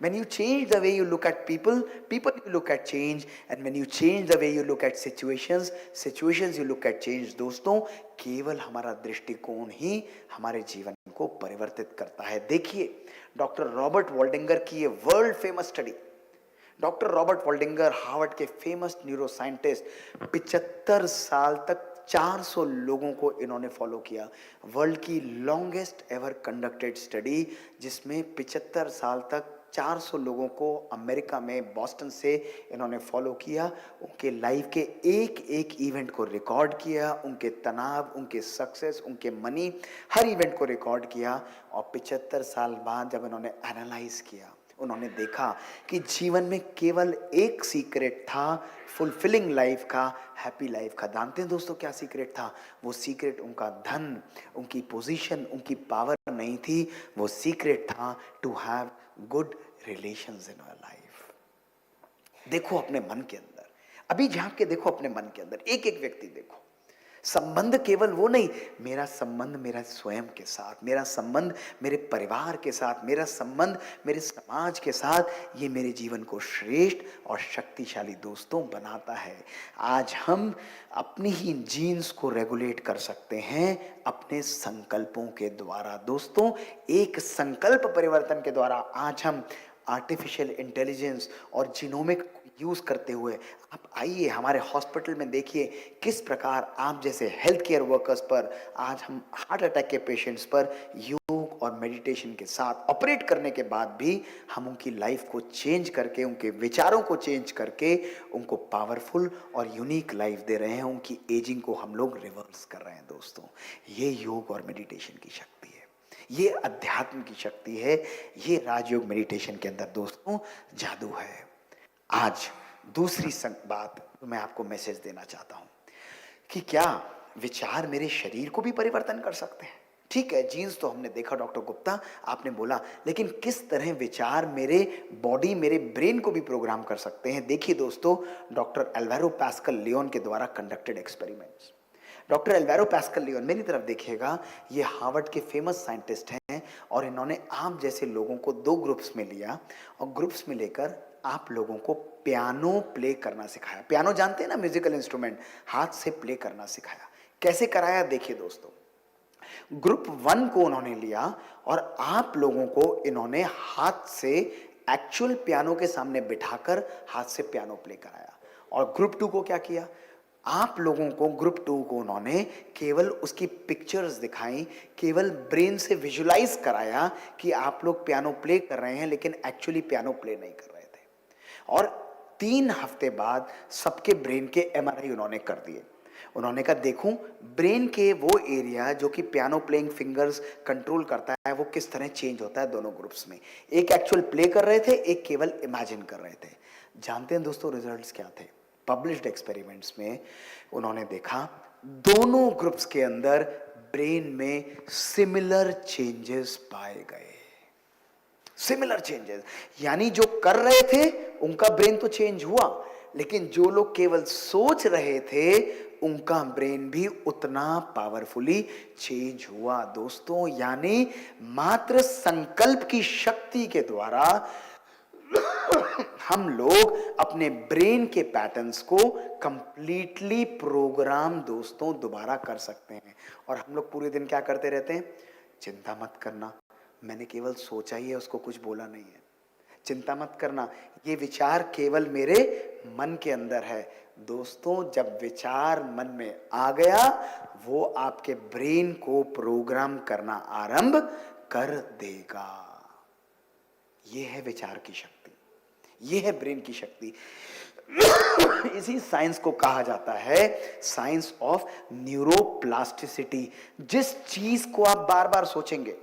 Speaker 2: When you change the way you look at people, people you look at change, and when you change the way you look at situations, situations you look at change। दोस्तों केवल हमारा दृष्टिकोण ही हमारे जीवन को परिवर्तित करता है। देखिए डॉक्टर रॉबर्ट वॉल्डिंगर की ये world famous study, doctor Robert Waldinger Harvard के फेमस न्यूरो साइंटिस्ट, 75 साल तक 400 लोगों को इन्होंने फॉलो किया। वर्ल्ड की लॉन्गेस्ट एवर कंडक्टेड स्टडी, जिसमें 75 साल तक 400 लोगों को अमेरिका में बॉस्टन से इन्होंने फॉलो किया, उनके लाइफ के एक एक इवेंट को रिकॉर्ड किया, उनके तनाव, उनके सक्सेस, उनके मनी, हर इवेंट को रिकॉर्ड किया। और 75 साल बाद जब इन्होंने एनालाइज किया, उन्होंने देखा कि जीवन में केवल एक सीक्रेट था फुलफिलिंग लाइफ का, हैप्पी लाइफ का। जानते हैं दोस्तों क्या सीक्रेट था? वो सीक्रेट उनका धन, उनकी पोजीशन, उनकी पावर नहीं थी, वो सीक्रेट था to have good relations in our life. देखो अपने मन के अंदर, अभी झांक के देखो अपने मन के अंदर, एक एक व्यक्ति देखो। संबंध केवल वो नहीं, मेरा संबंध मेरा स्वयं के साथ, मेरा संबंध मेरे परिवार के साथ, मेरा संबंध मेरे समाज के साथ, ये मेरे जीवन को श्रेष्ठ और शक्तिशाली दोस्तों बनाता है। आज हम अपनी ही जीन्स को रेगुलेट कर सकते हैं अपने संकल्पों के द्वारा। दोस्तों, एक संकल्प परिवर्तन के द्वारा आज हम आर्टिफिशियल इंटेलिजेंस और जीनोमिक यूज करते हुए, आप आइए हमारे हॉस्पिटल में देखिए किस प्रकार आप जैसे हेल्थ केयर वर्कर्स पर आज हम हार्ट अटैक के पेशेंट्स पर योग और मेडिटेशन के साथ ऑपरेट करने के बाद भी हम उनकी लाइफ को चेंज करके, उनके विचारों को चेंज करके उनको पावरफुल और यूनिक लाइफ दे रहे हैं। उनकी एजिंग को हम लोग रिवर्स कर रहे हैं। दोस्तों, ये योग और मेडिटेशन की शक्ति है, ये अध्यात्म की शक्ति है, ये राजयोग मेडिटेशन के अंदर दोस्तों जादू है। आज दूसरी बात मैं आपको मैसेज देना चाहता हूं कि क्या विचार मेरे शरीर को भी परिवर्तन कर सकते हैं? ठीक है, जीन्स तो हमने देखा डॉक्टर गुप्ता आपने बोला, लेकिन किस तरह विचार मेरे बॉडी, मेरे ब्रेन को भी प्रोग्राम कर सकते हैं? देखिए दोस्तों, डॉक्टर एल्वारो पास्कल लियोन के द्वारा conducted experiments. Doctor Alvaro Pascual Leone, मेरी तरफ देखिएगा, ये हार्वर्ड के फेमस साइंटिस्ट हैं और इन्होंने आप जैसे लोगों को 2 ग्रुप्स में लिया और ग्रुप्स में लेकर आप लोगों को पियानो प्ले करना सिखाया। पियानो जानते हैं ना, म्यूजिकल इंस्ट्रूमेंट, हाथ से प्ले करना सिखाया। कैसे कराया देखिए दोस्तों, ग्रुप 1 को उन्होंने लिया और आप लोगों को इन्होंने हाथ से एक्चुअल पियानो के सामने बिठाकर हाथ से पियानो प्ले कराया। और ग्रुप 2 को क्या किया, आप लोगों को ग्रुप 2 को उन्होंने केवल उसकी पिक्चर्स दिखाई, केवल ब्रेन से विजुलाइज कराया कि आप लोग पियानो प्ले कर रहे हैं, लेकिन एक्चुअली पियानो प्ले नहीं कर रहे थे। और 3 हफ्ते बाद सबके ब्रेन के एमआरआई उन्होंने कर दिए। उन्होंने कहा देखूं ब्रेन के वो एरिया जो कि पियानो प्लेइंग फिंगर्स कंट्रोल करता है वो किस तरह चेंज होता है दोनों ग्रुप्स में। एक एक्चुअल प्ले कर रहे थे, एक केवल इमेजिन कर रहे थे। जानते हैं दोस्तों रिजल्ट्स क्या थे? पब्लिश्ड एक्सपेरिमेंट्स में उन्होंने देखा दोनों ग्रुप्स के अंदर ब्रेन में सिमिलर चेंजेस पाए गए। सिमिलर चेंजेस, यानी जो कर रहे थे उनका ब्रेन तो चेंज हुआ, लेकिन जो लोग केवल सोच रहे थे उनका ब्रेन भी उतना पावरफुली चेंज हुआ। दोस्तों, यानी मात्र संकल्प की शक्ति के द्वारा हम लोग अपने ब्रेन के पैटर्न्स को कंप्लीटली प्रोग्राम दोस्तों दोबारा कर सकते हैं। और हम लोग पूरे दिन क्या करते रहते हैं? चिंता मत करना, मैंने केवल सोचा ही है, उसको कुछ बोला नहीं है। चिंता मत करना, ये विचार केवल मेरे मन के अंदर है। दोस्तों, जब विचार मन में आ गया वो आपके ब्रेन को प्रोग्राम करना आरंभ कर देगा। ये है विचार की शक्ति, ये है ब्रेन की शक्ति। इसी साइंस को कहा जाता है साइंस ऑफ न्यूरोप्लास्टिसिटी। जिस चीज को आप बार बार सोचेंगे,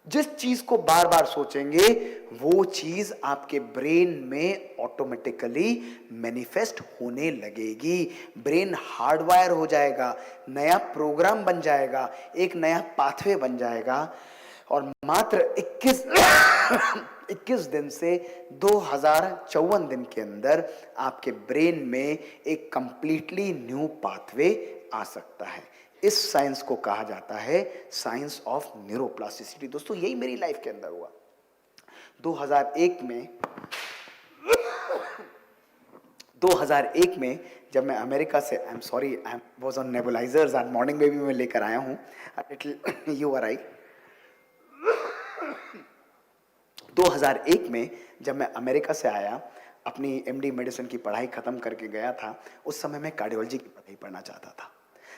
Speaker 2: जिस चीज को बार बार सोचेंगे, वो चीज आपके ब्रेन में ऑटोमेटिकली मैनिफेस्ट होने लगेगी। ब्रेन हार्डवायर हो जाएगा, नया प्रोग्राम बन जाएगा, एक नया पाथवे बन जाएगा। और मात्र 21 दिन से 2054 दिन के अंदर आपके ब्रेन में एक कंप्लीटली न्यू पाथवे आ सकता है। इस साइंस को कहा जाता है साइंस ऑफ न्यूरोप्लास्टिसिटी। दोस्तों, यही मेरी लाइफ के अंदर हुआ। 2001 में जब मैं अमेरिका से, I am sorry, I was on nebulisers, आज मॉर्निंग में भी मैं लेकर आया हूं, यू आर राइट। 2001 में जब मैं अमेरिका से आया, अपनी एमडी मेडिसिन की पढ़ाई खत्म करके गया था, उस समय मैं कार्डियोलॉजी की पढ़ाई पढ़ना चाहता था।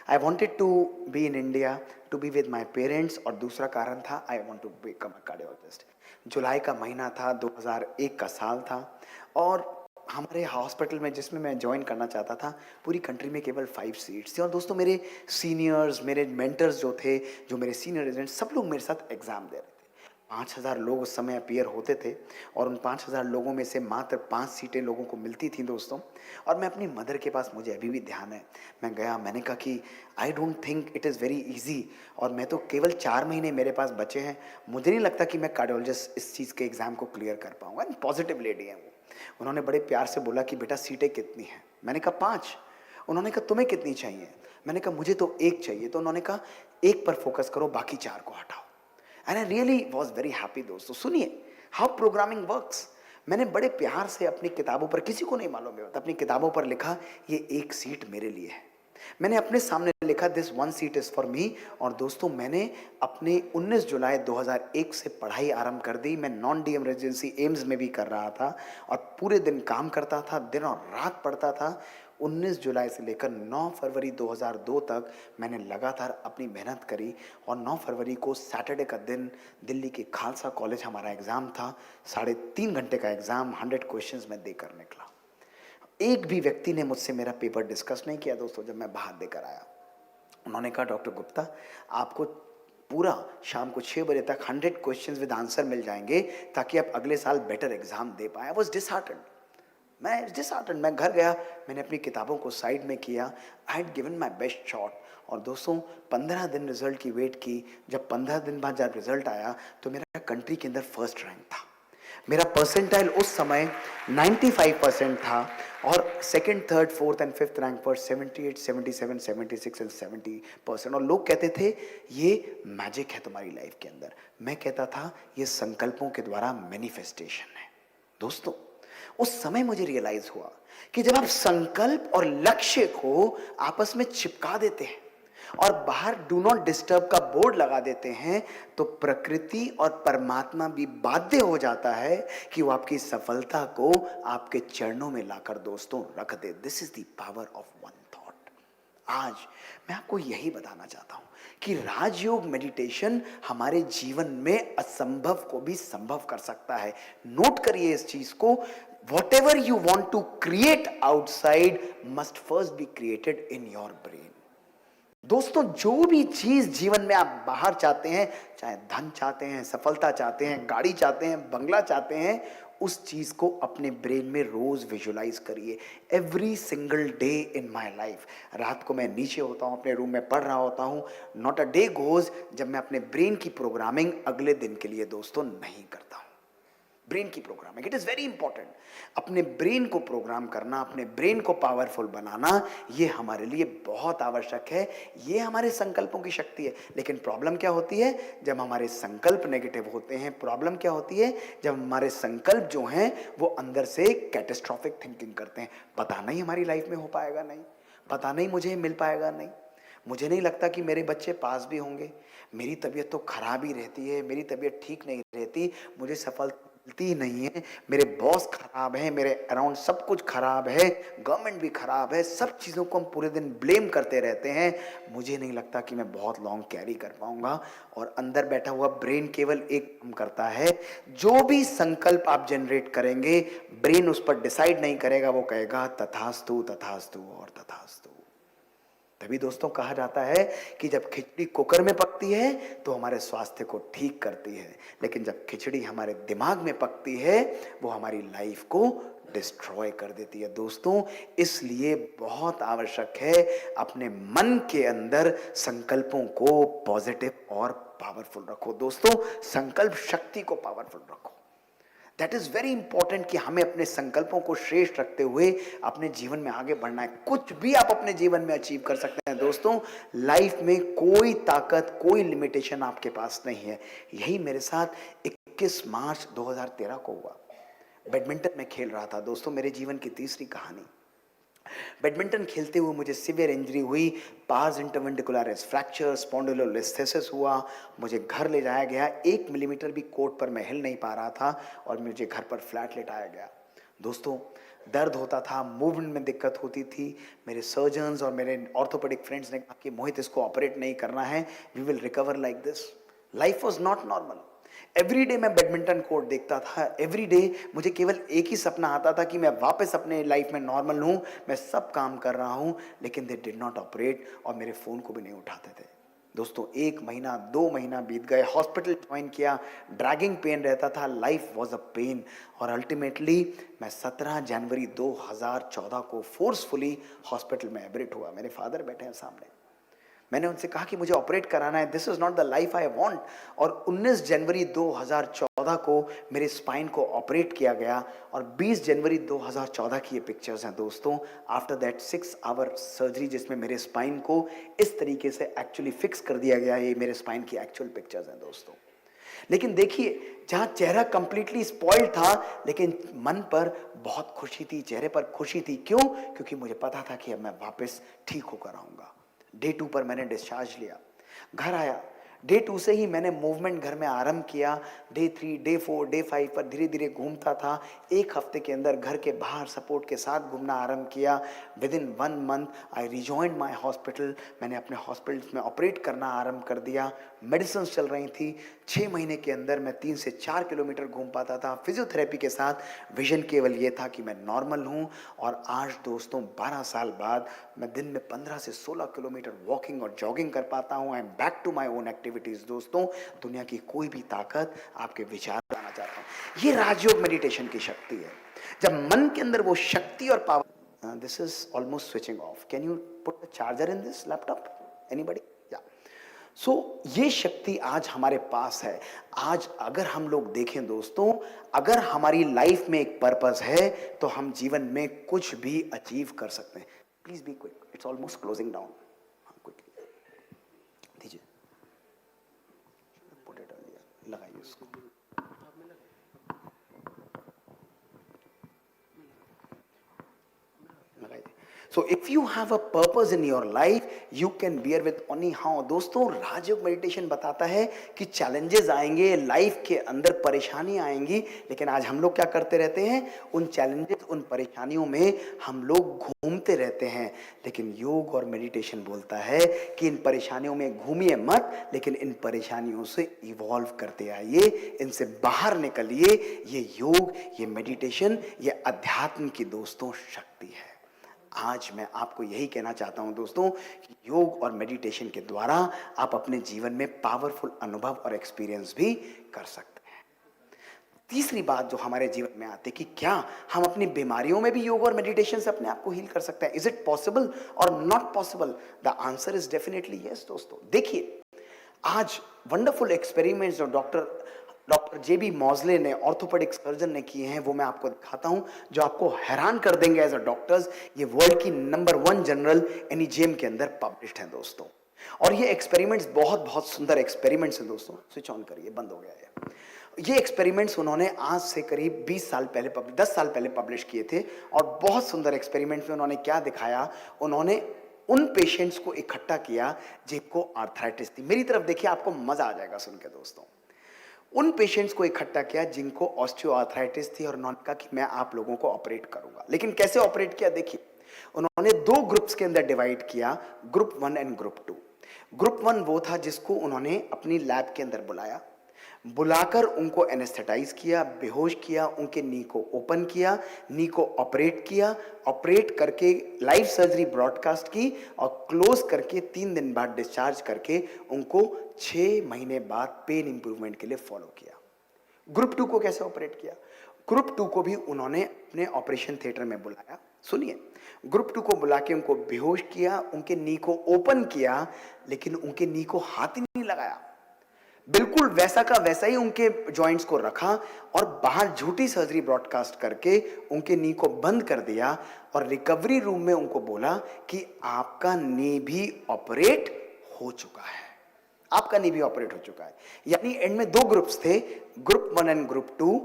Speaker 2: I wanted to be in India, to be with my parents, और दूसरा कारण था I want to become a cardiologist. जुलाई का महीना था, 2001 का साल था, और हमारे हॉस्पिटल में जिसमें मैं ज्वाइन करना चाहता था, पूरी कंट्री में केवल 5 सीट्स थी। और दोस्तों, मेरे सीनियर्स, मेरे मेंटर्स जो थे, जो मेरे सीनियर रेजिडेंट, सब लोग मेरे साथ एग्जाम दे रहे थे। 5000 लोग उस समय अपीयर होते थे और उन 5000 लोगों में से मात्र 5 सीटें लोगों को मिलती थी दोस्तों। और मैं अपनी मदर के पास, मुझे अभी भी ध्यान है, मैं गया, मैंने कहा कि I don't think it is very easy, और मैं तो केवल 4 महीने मेरे पास बचे हैं, मुझे नहीं लगता कि मैं कार्डियोलॉजिस्ट इस चीज़ के एग्ज़ाम को क्लियर कर पाऊँगा। पॉजिटिव लेडी है वो। उन्होंने बड़े प्यार से बोला कि बेटा सीटें कितनी हैं? मैंने कहा 5। उन्होंने कहा तुम्हें कितनी चाहिए? मैंने कहा मुझे तो एक चाहिए। तो उन्होंने कहा एक पर फोकस करो, बाकी 4 को हटाओ। And I really was very happy. दोस्तों सुनिए हाउ प्रोग्रामिंग वर्क्स। मैंने बड़े प्यार से अपनी किताबों पर, किसी को नहीं मालूम है, अपनी किताबों पर लिखा ये एक सीट मेरे लिए है। मैंने अपने सामने लिखा this 1 seat is for me. और दोस्तों मैंने अपने 19 जुलाई 2001 से पढ़ाई आरंभ कर दी। मैं नॉन डीएम रेजिडेंसी एम्स में भी कर रहा था और पूरे दिन काम करता था, दिन और रात पढ़ता था। 19 जुलाई से लेकर 9 फरवरी 2002 तक मैंने लगातार अपनी मेहनत करी। और 9 फरवरी को सैटरडे का दिन दिल्ली के खालसा कॉलेज हमारा एग्ज़ाम था। 3.5 घंटे का एग्ज़ाम, 100 क्वेश्चंस में देकर निकला। एक भी व्यक्ति ने मुझसे मेरा पेपर डिस्कस नहीं किया दोस्तों। जब मैं बाहर देकर आया, उन्होंने कहा डॉक्टर गुप्ता आपको पूरा शाम को 6 बजे तक 100 क्वेश्चंस विद आंसर मिल जाएंगे ताकि आप अगले साल बेटर एग्जाम दे पाए। I was disheartened. मैं घर गया, मैंने अपनी किताबों को साइड में किया। I had given my best shot. और दोस्तों 15 दिन रिजल्ट की वेट की। जब 15 दिन बाद जब रिजल्ट आया तो मेरा कंट्री के अंदर फर्स्ट रैंक था। मेरा परसेंटाइल उस समय 95% था और second, third, fourth and fifth rank पर 78, 77, 76 एंड 70%। और लोग कहते थे ये मैजिक है तुम्हारी लाइफ के अंदर। मैं कहता था ये संकल्पों के द्वारा मैनिफेस्टेशन है। दोस्तों उस समय मुझे रियलाइज हुआ कि जब आप संकल्प और लक्ष्य को आपस में चिपका देते हैं और बाहर डू नॉट डिस्टर्ब का बोर्ड लगा देते हैं तो प्रकृति और परमात्मा भी बाध्य हो जाता है कि वो आपकी सफलता को आपके चरणों में लाकर दोस्तों रख दे। This is the power of one thought. आज मैं आपको यही बताना चाहता हूं कि राजयोग मेडिटेशन हमारे जीवन में असंभव को भी संभव कर सकता है। नोट करिए इस चीज को, whatever you want to create outside must first be created in your brain। दोस्तों जो भी चीज जीवन में आप बाहर चाहते हैं, चाहे धन चाहते हैं, सफलता चाहते हैं, गाड़ी चाहते हैं, बंगला चाहते हैं, उस चीज को अपने ब्रेन में रोज विजुलाइज करिए। Every single day in my life. रात को मैं नीचे होता हूं, अपने रूम में पढ़ रहा होता हूं, नॉट अ डे गोज जब मैं अपने ब्रेन की प्रोग्रामिंग अगले दिन के लिए दोस्तों नहीं करता हूं। ब्रेन की programming, it is very important. अपने ब्रेन को प्रोग्राम करना, अपने ब्रेन को पावरफुल बनाना, ये हमारे लिए बहुत आवश्यक है। ये हमारे संकल्पों की शक्ति है। लेकिन प्रॉब्लम क्या होती है जब हमारे संकल्प नेगेटिव होते हैं? प्रॉब्लम क्या होती है जब हमारे संकल्प जो हैं वो अंदर से कैटेस्ट्रॉफिक थिंकिंग करते हैं। पता नहीं हमारी लाइफ में हो पाएगा नहीं, पता नहीं मुझे मिल पाएगा नहीं, मुझे नहीं लगता कि मेरे बच्चे पास भी होंगे, मेरी तबीयत तो खराब ही रहती है, मेरी तबीयत ठीक नहीं रहती, मुझे सफलता मिलती नहीं है, मेरे बॉस खराब है, मेरे अराउंड सब कुछ खराब है, गवर्नमेंट भी खराब है। सब चीज़ों को हम पूरे दिन ब्लेम करते रहते हैं। मुझे नहीं लगता कि मैं बहुत लॉन्ग कैरी कर पाऊंगा। और अंदर बैठा हुआ ब्रेन केवल एक काम करता है, जो भी संकल्प आप जनरेट करेंगे ब्रेन उस पर डिसाइड नहीं करेगा, वो कहेगा तथास्तु तथास्तु और तथास्तु। तभी दोस्तों कहा जाता है कि जब खिचड़ी कुकर में पकती है तो हमारे स्वास्थ्य को ठीक करती है, लेकिन जब खिचड़ी हमारे दिमाग में पकती है वो हमारी लाइफ को डिस्ट्रॉय कर देती है। दोस्तों इसलिए बहुत आवश्यक है अपने मन के अंदर संकल्पों को पॉजिटिव और पावरफुल रखो। दोस्तों संकल्प शक्ति को पावरफुल रखो। दैट इज वेरी इंपॉर्टेंट कि हमें अपने संकल्पों को श्रेष्ठ रखते हुए अपने जीवन में आगे बढ़ना है। कुछ भी आप अपने जीवन में अचीव कर सकते हैं दोस्तों। लाइफ में कोई ताकत, कोई लिमिटेशन आपके पास नहीं है। यही मेरे साथ 21 मार्च 2013 को हुआ। बैडमिंटन में खेल रहा था दोस्तों, मेरे जीवन की तीसरी कहानी। बैडमिंटन खेलते हुए मुझे सीवियर इंजरी हुई, पार्स इंटरवेंट्रिकुलरिस फ्रैक्चर, स्पॉन्डिलोलिस्थेसिस हुआ। मुझे घर ले जाया गया, 1 मिलीमीटर भी कोर्ट पर मैं हिल नहीं पा रहा था और मुझे घर पर फ्लैट लेटाया गया। दोस्तों दर्द होता था, मूवमेंट में दिक्कत होती थी। मेरे सर्जन्स और मेरे ऑर्थोपेडिक फ्रेंड्स ने कहा कि मोहित इसको ऑपरेट नहीं करना है, we will recover like this. Life was not normal. Every day मैं बैडमिंटन कोर्ट देखता था। एवरी डे मुझे केवल एक ही सपना आता था कि मैं वापस अपने लाइफ में नॉर्मल हूँ, मैं सब काम कर रहा हूँ, लेकिन दे डिड नॉट ऑपरेट और मेरे फ़ोन को भी नहीं उठाते थे। दोस्तों 1 महीना 2 महीना बीत गए, हॉस्पिटल ज्वाइन किया, ड्रैगिंग पेन रहता था, लाइफ वॉज अ पेन। और अल्टीमेटली मैं 17 जनवरी 2014 को फोर्सफुली हॉस्पिटल में एडमिट हुआ। मेरे फादर बैठे हैं सामने। मैंने उनसे कहा कि मुझे ऑपरेट कराना है, this is not the life I want. और 19 जनवरी 2014 2014 को मेरे स्पाइन को ऑपरेट किया गया और 20 जनवरी 2014 की ये पिक्चर्स हैं दोस्तों। आफ्टर दैट 6 आवर सर्जरी जिसमें मेरे स्पाइन को इस तरीके से एक्चुअली फिक्स कर दिया गया, ये मेरे स्पाइन की एक्चुअल पिक्चर्स हैं दोस्तों। लेकिन देखिए, जहां चेहरा कंप्लीटली स्पॉइल्ड था लेकिन मन पर बहुत खुशी थी, चेहरे पर खुशी थी। क्यों? क्योंकि मुझे पता था कि अब मैं वापस ठीक होकर आऊंगा। डे 2 पर मैंने डिस्चार्ज लिया, घर आया। डे 2 से ही मैंने मूवमेंट घर में आरंभ किया। डे 3, डे 4, डे 5 पर धीरे धीरे घूमता था। एक हफ्ते के अंदर घर के बाहर सपोर्ट के साथ घूमना आरंभ किया। Within 1 month I rejoined my hospital. मैंने अपने हॉस्पिटल में ऑपरेट करना आरंभ कर दिया। मेडिसिन चल रही थी। 6 महीने के अंदर मैं 3 से 4 किलोमीटर घूम पाता था। फिजियोथेरेपी के साथ विजन केवल ये था कि मैं नॉर्मल हूँ। और आज दोस्तों 12 साल बाद मैं दिन में 15 से 16 किलोमीटर वॉकिंग और जॉगिंग कर पाता हूँ। I am back to my own activities दोस्तों। दुनिया की कोई भी ताकत आपके विचार लाना चाहता हूँ। ये राजयोग मेडिटेशन की शक्ति है। जब मन के अंदर वो शक्ति और power, this is almost switching off. Can you put the charger in this laptop? Anybody? या सो ये शक्ति आज हमारे पास है। आज अगर हम लोग देखें दोस्तों, अगर हमारी लाइफ में एक पर्पस है तो हम जीवन में कुछ भी अचीव कर सकते हैं। Please be quick, it's almost closing down. Quickly दीजिए, लगाइए उसको। So if you have a purpose in your life, you can bear with only how। दोस्तों, राजयोग मेडिटेशन बताता है कि चैलेंजेस आएंगे, लाइफ के अंदर परेशानी आएंगी, लेकिन आज हम लोग क्या करते रहते हैं? उन चैलेंजेस, उन परेशानियों में हम लोग घूमते रहते हैं। लेकिन योग और मेडिटेशन बोलता है कि इन परेशानियों में घूमिए मत, लेकिन इन परेशानियों से इवॉल्व करते आइए, इनसे बाहर निकलिए। ये योग, ये मेडिटेशन, ये अध्यात्म की दोस्तों शक्ति है। आज मैं आपको यही कहना चाहता हूं दोस्तों कि योग और मेडिटेशन के द्वारा आप अपने जीवन में पावरफुल अनुभव और एक्सपीरियंस भी कर सकते हैं। तीसरी बात जो हमारे जीवन में आती है कि क्या हम अपनी बीमारियों में भी योग और मेडिटेशन से अपने आप को हील कर सकते हैं? इज इट पॉसिबल और not possible? The answer is definitely yes दोस्तों। देखिए, आज वंडरफुल एक्सपेरिमेंट्स जो डॉक्टर जेबी मॉजले ने, ऑर्थोपेडिक सर्जन ने किए हैं, वो मैं आपको दिखाता हूं, जो आपको हैरान कर देंगे एज अ डॉक्टर्स। ये वर्ल्ड की नंबर 1 जर्नल एनीजेम के अंदर पब्लिश्ड हैं दोस्तों। और ये एक्सपेरिमेंट्स बहुत बहुत सुंदर एक्सपेरिमेंट्स हैं दोस्तों। स्विच ऑन करिए, बंद हो गया ये एक्सपेरिमेंट्स उन्होंने आज से करीब 10 साल पहले पब्लिश किए थे। और बहुत सुंदर एक्सपेरिमेंट्स में उन्होंने क्या दिखाया? उन्होंने उन पेशेंट्स को इकट्ठा किया जिनको आर्थराइटिस थी। मेरी तरफ देखिए, आपको मजा आ जाएगा सुन के दोस्तों। उन पेशेंट्स को इकट्ठा किया जिनको ऑस्टियोआर्थराइटिस थी, और उन्होंने कहा कि मैं आप लोगों को ऑपरेट करूंगा। लेकिन कैसे ऑपरेट किया? देखिए, उन्होंने 2 ग्रुप्स के अंदर डिवाइड किया, ग्रुप 1 एंड ग्रुप 2। ग्रुप 1 वो था जिसको उन्होंने अपनी लैब के अंदर बुलाकर उनको एनेस्थेटाइज किया, बेहोश किया, उनके नी को ओपन किया, नी को ऑपरेट किया, ऑपरेट करके लाइव सर्जरी ब्रॉडकास्ट की और क्लोज करके 3 दिन बाद डिस्चार्ज करके उनको 6 महीने बाद पेन इंप्रूवमेंट के लिए फॉलो किया। ग्रुप 2 को कैसे ऑपरेट किया? ग्रुप 2 को भी उन्होंने अपने ऑपरेशन थिएटर में बुलाया। सुनिए, ग्रुप 2 को बुला के उनको बेहोश किया, उनके नी को ओपन किया, लेकिन उनके नी को हाथ ही नहीं लगाया। बिल्कुल वैसा का वैसा ही उनके जॉइंट्स को रखा और बाहर झूठी सर्जरी ब्रॉडकास्ट करके उनके नी को बंद कर दिया और रिकवरी रूम में उनको बोला कि आपका नी भी ऑपरेट हो चुका है। आपका नी भी ऑपरेट हो चुका है। यानी एंड में 2 ग्रुप्स थे, ग्रुप 1 एंड ग्रुप 2।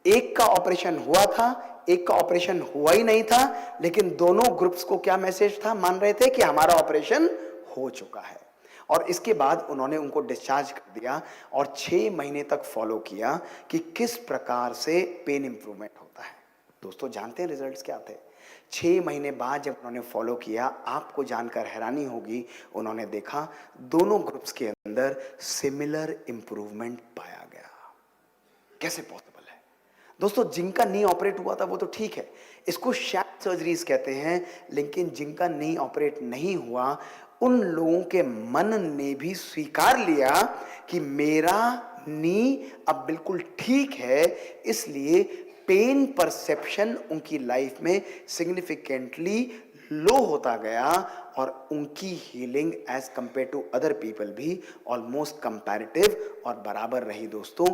Speaker 2: एक का ऑपरेशन हुआ था, एक का ऑपरेशन हुआ ही नहीं था, लेकिन दोनों ग्रुप्स को क्या मैसेज था? मान रहे थे कि हमारा ऑपरेशन हो चुका है। और इसके बाद उन्होंने उनको डिस्चार्ज कर दिया और 6 महीने तक फॉलो किया कि किस प्रकार से पेन इंप्रूवमेंट होता है। दोस्तों, जानते हैं रिजल्ट्स क्या थे? 6 महीने बाद जब उन्होंने फॉलो किया, आपको जानकर हैरानी होगी, उन्होंने देखा दोनों ग्रुप्स के अंदर सिमिलर इंप्रूवमेंट पाया गया। कैसे पॉसिबल है? दोस्तों, जिनका नी ऑपरेट हुआ था वो तो ठीक है, इसको शैप सर्जरीज कहते हैं, लेकिन जिनका नी ऑपरेट नहीं हुआ, उन लोगों के मन ने भी स्वीकार लिया कि मेरा नी अब बिल्कुल ठीक है, इसलिए पेन परसेप्शन उनकी लाइफ में सिग्निफिकेंटली लो होता गया और उनकी healing as compare to other people भी ऑलमोस्ट कंपैरेटिव और बराबर रही दोस्तों।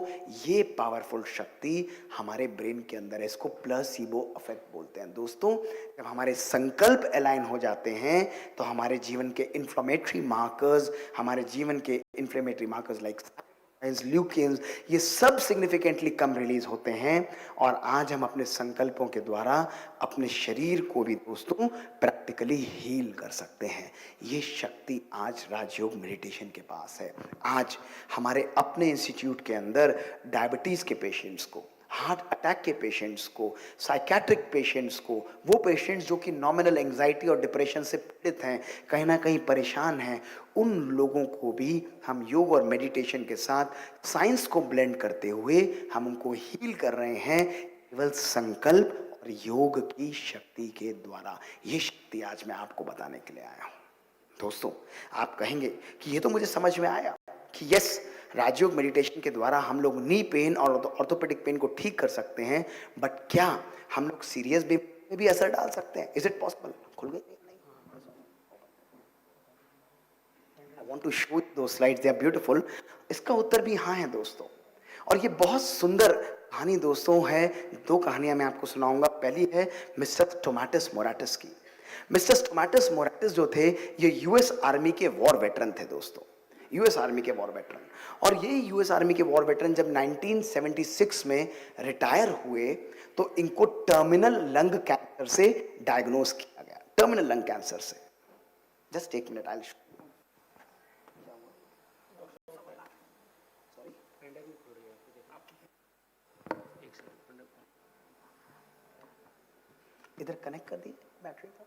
Speaker 2: ये पावरफुल शक्ति हमारे ब्रेन के अंदर है, इसको प्लेसिबो इफेक्ट बोलते हैं दोस्तों। जब हमारे संकल्प अलाइन हो जाते हैं तो हमारे जीवन के इन्फ्लेमेटरी मार्कर्स, हमारे जीवन के इन्फ्लेमेटरी मार्कर्स लाइक ल्यूकेन्स, ये सब सिग्निफिकेंटली कम रिलीज होते हैं। और आज हम अपने संकल्पों के द्वारा अपने शरीर को भी दोस्तों प्रैक्टिकली हील कर सकते हैं। ये शक्ति आज राजयोग मेडिटेशन के पास है। आज हमारे अपने इंस्टीट्यूट के अंदर डायबिटीज के पेशेंट्स को, हार्ट अटैक के पेशेंट्स को, साइकेट्रिक पेशेंट्स को, वो पेशेंट्स जो कि नॉमिनल एंजाइटी और डिप्रेशन से पीड़ित हैं, कहीं ना कहीं परेशान हैं, उन लोगों को भी हम योग और मेडिटेशन के साथ साइंस को ब्लेंड करते हुए हम उनको हील कर रहे हैं केवल संकल्प और योग की शक्ति के द्वारा। ये शक्ति आज मैं आपको बताने के लिए आया हूं दोस्तों। आप कहेंगे कि ये तो मुझे समझ में आया कि यस, राजयोग मेडिटेशन के द्वारा हम लोग नी पेन और ऑर्थोपेडिक पेन को ठीक कर सकते हैं, बट क्या हम लोग सीरियस बीमारी में भी असर डाल सकते हैं? Is it possible? खुल गई? आई वांट टू शो दो स्लाइड्स, दे आर ब्यूटीफुल। इसका उत्तर भी हाँ है दोस्तों। और ये बहुत सुंदर कहानी दोस्तों है। दो कहानियां मैं आपको सुनाऊंगा। पहली है मिस्टर स्टोमैटस मोराटिस की। मिस्टर स्टोमैटस मोराटिस जो थे, ये यूएस आर्मी के वॉर वेटरन थे दोस्तों, यूएस आर्मी के वॉर वेटरन। और ये यूएस आर्मी के वॉर वेटरन जब 1976 में रिटायर हुए तो इनको टर्मिनल लंग कैंसर से डायग्नोज किया गया, टर्मिनल लंग कैंसर से। जस्ट एक मिनट, आई इधर कनेक्ट कर दी बैटरी को।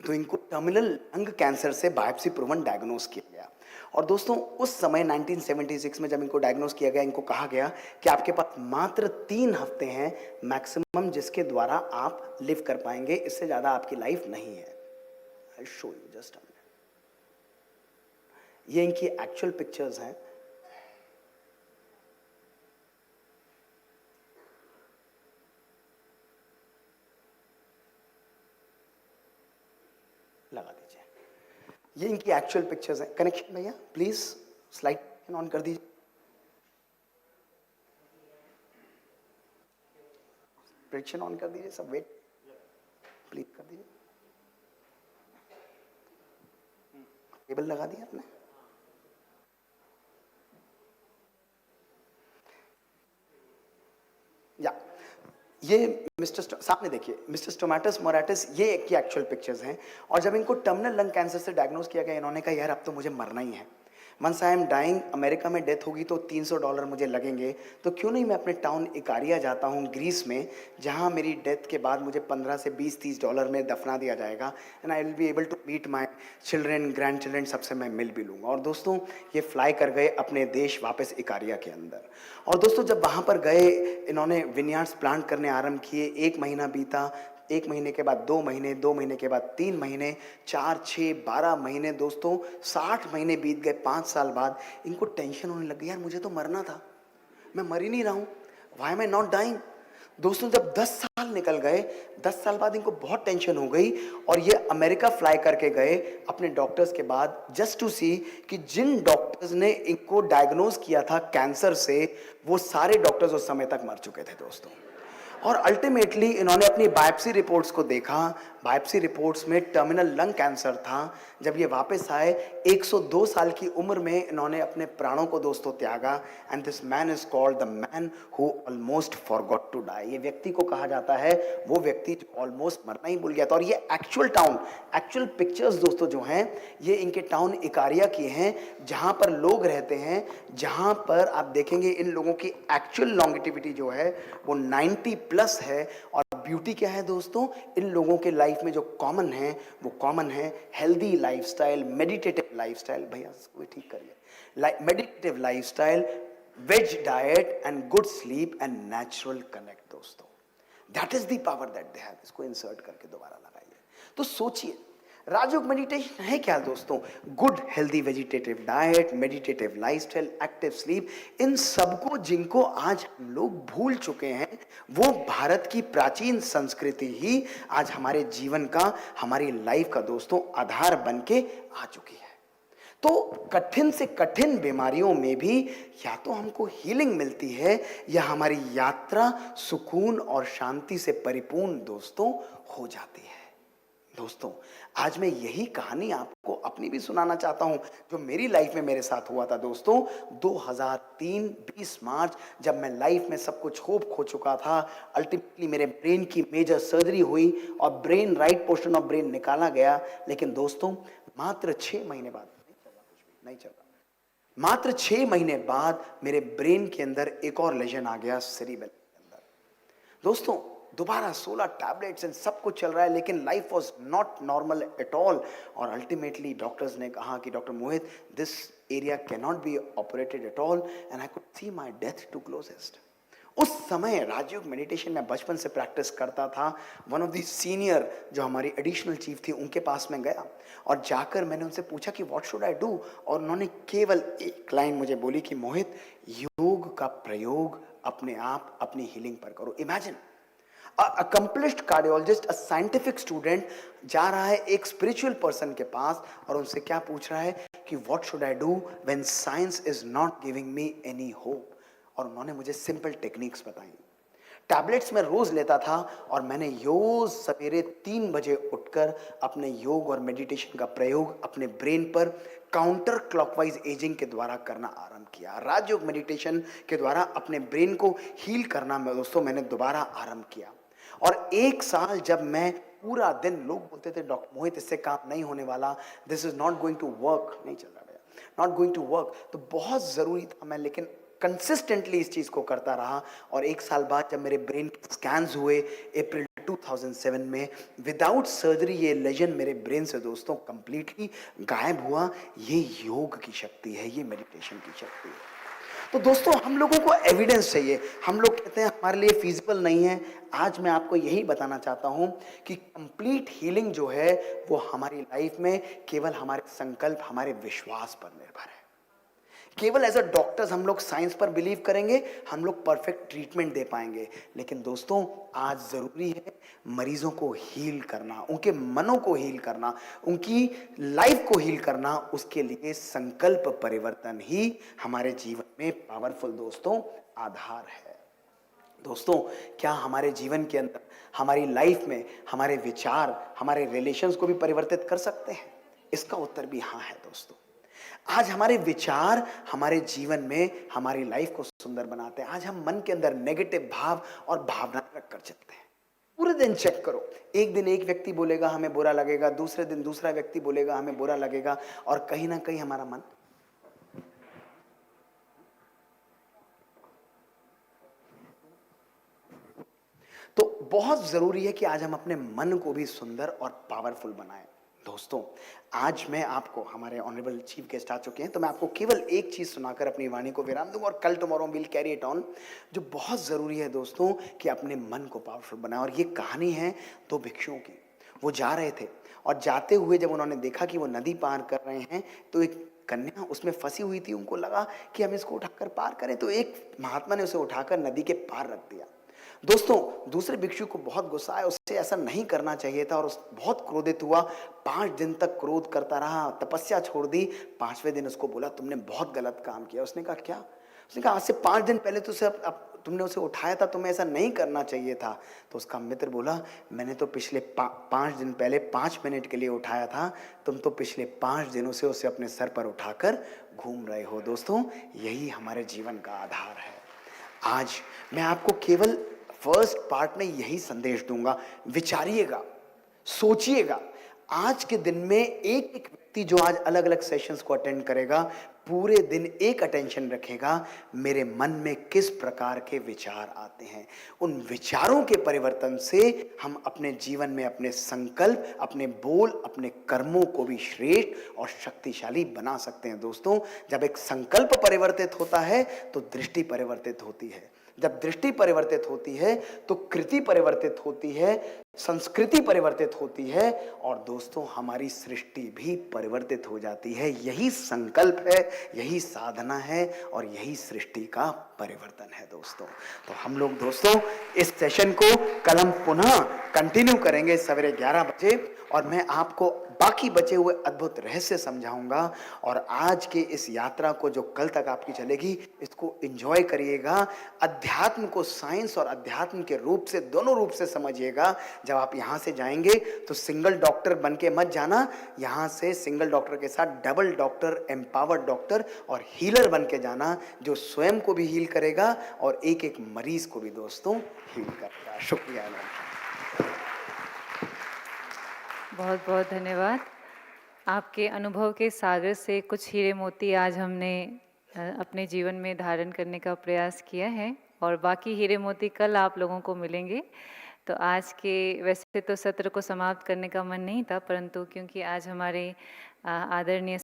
Speaker 2: तो इनको टर्मिनल लंग कैंसर से बायोप्सी प्रूवन डायग्नोज किया गया। और दोस्तों उस समय 1976 में जब इनको डायग्नोज किया गया, इनको कहा गया कि आपके पास मात्र 3 हफ्ते हैं मैक्सिमम जिसके द्वारा आप लिव कर पाएंगे, इससे ज्यादा आपकी लाइफ नहीं है। I show you just a minute. ये इनकी एक्चुअल पिक्चर्स हैं। लगा दीजिए, ये इनकी एक्चुअल पिक्चर्स हैं। कनेक्शन भैया प्लीज स्लाइड ऑन कर दीजिए, प्रेडिक्शन ऑन कर दीजिए, सब वेट प्लीज कर दीजिए। टेबल लगा दिया आपने? या ये मिस्टर सामने देखिए, मिस्टर स्टोमैटस मोराटिस, ये की एक्चुअल पिक्चर्स हैं। और जब इनको टर्मिनल लंग कैंसर से डायग्नोज किया गया, इन्होंने कहा यार अब तो मुझे मरना ही है, once I am dying, America में डेथ होगी तो $300 मुझे लगेंगे, तो क्यों नहीं मैं अपने टाउन इकारिया जाता हूँ ग्रीस में, जहाँ मेरी डेथ के बाद मुझे 15 से 20-30 डॉलर में दफना दिया जाएगा, and I will be able to meet my children, grandchildren, सबसे मैं मिल भी लूँगा। और दोस्तों ये फ्लाई कर गए अपने देश वापस इकारिया के अंदर। और दोस्तों जब वहाँ पर गए, इन्होंने विनयार्ड्स प्लांट करने आरंभ किए। 1 महीना बीता, 1 महीने के बाद 2 महीने, 2 महीने के बाद 3 महीने, 4, 6, 12 महीने दोस्तों, 60 महीने बीत गए। 5 साल बाद इनको टेंशन होने लगी, यार मुझे तो मरना था, मैं मर ही नहीं रहा हूँ, why am I not dying. दोस्तों जब 10 साल निकल गए, 10 साल बाद इनको बहुत टेंशन हो गई और ये अमेरिका फ्लाई करके गए अपने डॉक्टर्स के बाद, जस्ट टू सी कि जिन डॉक्टर्स ने इनको डायग्नोज किया था कैंसर से, वो सारे डॉक्टर्स उस समय तक मर चुके थे दोस्तों। और अल्टीमेटली इन्होंने अपनी बायोप्सी रिपोर्ट्स को देखा, बायोप्सी रिपोर्ट्स में टर्मिनल लंग कैंसर था। जब ये वापस आए 102 साल की उम्र में इन्होंने अपने प्राणों को दोस्तों त्यागा। And this man is called the man who almost forgot to die. ये व्यक्ति को कहा जाता है वो व्यक्ति जो ऑलमोस्ट मरना ही भूल गया था। और ये एक्चुअल टाउन, एक्चुअल पिक्चर्स दोस्तों जो हैं, ये इनके टाउन इकारिया की हैं, जहाँ पर लोग रहते हैं, जहाँ पर आप देखेंगे इन लोगों की एक्चुअल लॉन्गिटिविटी जो है वो 90+ है। और ब्यूटी क्या है दोस्तों, इन लोगों के लाइफ में जो कॉमन है वो कॉमन है हेल्दी लाइफस्टाइल, मेडिटेटिव लाइफस्टाइल। भैया इसको भी ठीक करिए, meditative lifestyle, veg diet and good sleep and natural connect दोस्तों, that is the power that they have. इसको इंसर्ट करके दोबारा लगाइए। तो सोचिए राजयोग मेडिटेशन है क्या दोस्तों? Good healthy vegetative diet, meditative lifestyle, active sleep, इन सबको जिनको आज हम लोग भूल चुके हैं, वो भारत की प्राचीन संस्कृति ही आज हमारे जीवन का, हमारी लाइफ का दोस्तों आधार बन के आ चुकी है। तो कठिन से कठिन बीमारियों में भी या तो हमको हीलिंग मिलती है या हमारी यात्रा सुकून और शांति से परिपूर्ण दोस्तों हो जाती है। दोस्तों आज मैं यही कहानी आपको अपनी भी सुनाना चाहता हूं जो मेरी लाइफ में मेरे साथ हुआ था दोस्तों। 2003 20 मार्च जब मैं लाइफ में सब कुछ होप खो चुका था, अल्टीमेटली मेरे ब्रेन की मेजर सर्जरी हुई और brain, right portion of brain निकाला गया। लेकिन दोस्तों मात्र 6 महीने बाद, नहीं चल रहा, मात्र 6 महीने बाद मेरे ब्रेन के अंदर एक और लेजन आ गया सेरिबेल के अंदर। दोस्तों दोबारा 16 टैबलेट्स एंड सब कुछ चल रहा है, लेकिन life was not normal at all. और अल्टीमेटली डॉक्टर्स ने कहा कि doctor Mohit, this area can not be operated at all and I could see my death to closest. उस समय राजयोग मेडिटेशन में बचपन से प्रैक्टिस करता था। वन ऑफ द सीनियर जो हमारी एडिशनल चीफ थी उनके पास में गया और जाकर मैंने उनसे पूछा कि व्हाट शुड आई डू, और उन्होंने केवल एक लाइन मुझे बोली कि मोहित, योग का प्रयोग अपने आप अपनी हीलिंग पर करो। Imagine accomplished cardiologist, a scientific student जा रहा है एक स्पिरिचुअल पर्सन के पास और उनसे क्या पूछ रहा है कि what should I do when science is not giving me any hope. और उन्होंने मुझे सिंपल टेक्निक्स बताई। टैबलेट्स में रोज लेता था और मैंने रोज सवेरे 3 बजे उठकर अपने योग और मेडिटेशन का प्रयोग अपने ब्रेन पर काउंटर क्लॉकवाइज एजिंग के द्वारा करना आरंभ किया। राजयोग मेडिटेशन के द्वारा अपने ब्रेन को हील करना दोस्तों मैंने दोबारा आरंभ किया। और 1 साल जब मैं पूरा दिन, लोग बोलते थे डॉक्टर मोहित इससे काम नहीं होने वाला, this is not going to work, नहीं चल रहा भैया, नॉट गोइंग टू वर्क, तो बहुत जरूरी था मैं, लेकिन कंसिस्टेंटली इस चीज को करता रहा। और 1 साल बाद जब मेरे ब्रेन स्कैन्स हुए अप्रैल 2007 में, विदाउट सर्जरी ये लेजन मेरे ब्रेन से दोस्तों कंप्लीटली गायब हुआ। ये योग की शक्ति है, ये मेडिटेशन की शक्ति है। तो दोस्तों हम लोगों को एविडेंस चाहिए। हम लोग कहते हैं हमारे लिए फिजिबल नहीं है। आज मैं आपको यही बताना चाहता हूं कि कंप्लीट हीलिंग जो है वो हमारी लाइफ में केवल हमारे संकल्प, हमारे विश्वास पर निर्भर है। केवल एज अ डॉक्टर्स हम लोग साइंस पर बिलीव करेंगे, हम लोग परफेक्ट ट्रीटमेंट दे पाएंगे। लेकिन दोस्तों आज जरूरी है मरीजों को हील करना, उनके मनों को हील करना, उनकी लाइफ को हील करना। उसके लिए संकल्प परिवर्तन ही हमारे जीवन में पावरफुल दोस्तों आधार है। दोस्तों क्या हमारे जीवन के अंदर, हमारी लाइफ में हमारे विचार, हमारे रिलेशंस को भी परिवर्तित कर सकते हैं? इसका उत्तर भी हाँ है दोस्तों। आज हमारे विचार हमारे जीवन में हमारी लाइफ को सुंदर बनाते हैं। आज हम मन के अंदर नेगेटिव भाव और भावना रख कर चलते हैं। पूरे दिन चेक करो, एक दिन एक व्यक्ति बोलेगा हमें बुरा लगेगा, दूसरे दिन दूसरा व्यक्ति बोलेगा हमें बुरा लगेगा, और कहीं ना कहीं हमारा मन तो बहुत जरूरी है कि आज हम अपने मन को भी सुंदर और पावरफुल बनाएं। दोस्तों आज मैं आपको, हमारे ऑनरेबल चीफ गेस्ट आ चुके हैं, तो मैं आपको केवल एक चीज सुनाकर अपनी वाणी को विराम दूंगा और कल tomorrow will carry it on. जो बहुत जरूरी है दोस्तों कि अपने मन को पावरफुल बनाएं। और ये कहानी है 2 भिक्षुओं की। वो जा रहे थे और जाते हुए जब उन्होंने देखा कि वो नदी पार कर रहे हैं तो एक कन्या उसमें फंसी हुई थी। उनको लगा कि हम इसको उठाकर पार करें, तो एक महात्मा ने उसे उठाकर नदी के पार रख दिया। दोस्तों दूसरे भिक्षु को बहुत गुस्सा आया, उसे ऐसा नहीं करना चाहिए था और बहुत क्रोधित हुआ। 5 दिन तक क्रोध करता रहा, तपस्या छोड़ दी। 5वें दिन उसको बोला तुमने बहुत गलत काम किया। उसने कहा क्या? उसने कहा आज से 5 दिन पहले तो तुमने उसे उठाया था, तुम्हें ऐसा नहीं करना चाहिए था। तो उसका मित्र बोला मैंने तो पिछले 5 दिन पहले 5 मिनट के लिए उठाया था, तुम तो पिछले 5 दिनों से उसे अपने सर पर उठाकर घूम रहे हो। दोस्तों यही हमारे जीवन का आधार है। आज मैं आपको केवल फर्स्ट पार्ट में यही संदेश दूंगा। विचारिएगा, सोचिएगा। आज के दिन में एक एक व्यक्ति जो आज अलग अलग सेशंस को अटेंड करेगा, पूरे दिन एक अटेंशन रखेगा, मेरे मन में किस प्रकार के विचार आते हैं। उन विचारों के परिवर्तन से हम अपने जीवन में अपने संकल्प, अपने बोल, अपने कर्मों को भी श्रेष्ठ और शक्तिशाली बना सकते हैं। दोस्तों, जब एक संकल्प परिवर्तित होता है तो दृष्टि परिवर्तित होती है, जब दृष्टि परिवर्तित होती है तो कृति परिवर्तित होती है, संस्कृति परिवर्तित होती है, और दोस्तों हमारी सृष्टि भी परिवर्तित हो जाती है। यही संकल्प है, यही साधना है और यही सृष्टि का परिवर्तन है। दोस्तों, तो हम लोग दोस्तों इस सेशन को कल हम पुनः कंटिन्यू करेंगे सवेरे 11 बजे, और मैं आपको बाकी बचे हुए अद्भुत रहस्य समझाऊंगा। और आज के इस यात्रा को जो कल तक आपकी चलेगी, इसको एंजॉय करिएगा। अध्यात्म को साइंस और अध्यात्म के रूप से, दोनों रूप से समझिएगा। जब आप यहाँ से जाएंगे तो सिंगल डॉक्टर बन के मत जाना, यहाँ से सिंगल डॉक्टर के साथ डबल डॉक्टर, एम्पावर्ड डॉक्टर और हीलर बन के जाना, जो स्वयं को भी हील करेगा और एक एक मरीज को भी दोस्तों हील करेगा। शुक्रिया मैम।
Speaker 1: बहुत बहुत धन्यवाद। आपके अनुभव के सागर से कुछ हीरे मोती आज हमने अपने जीवन में धारण करने का प्रयास किया है, और बाकी हीरे मोती कल आप लोगों को मिलेंगे। तो आज के, वैसे तो सत्र को समाप्त करने का मन नहीं था, परंतु क्योंकि आज हमारे आदरणीय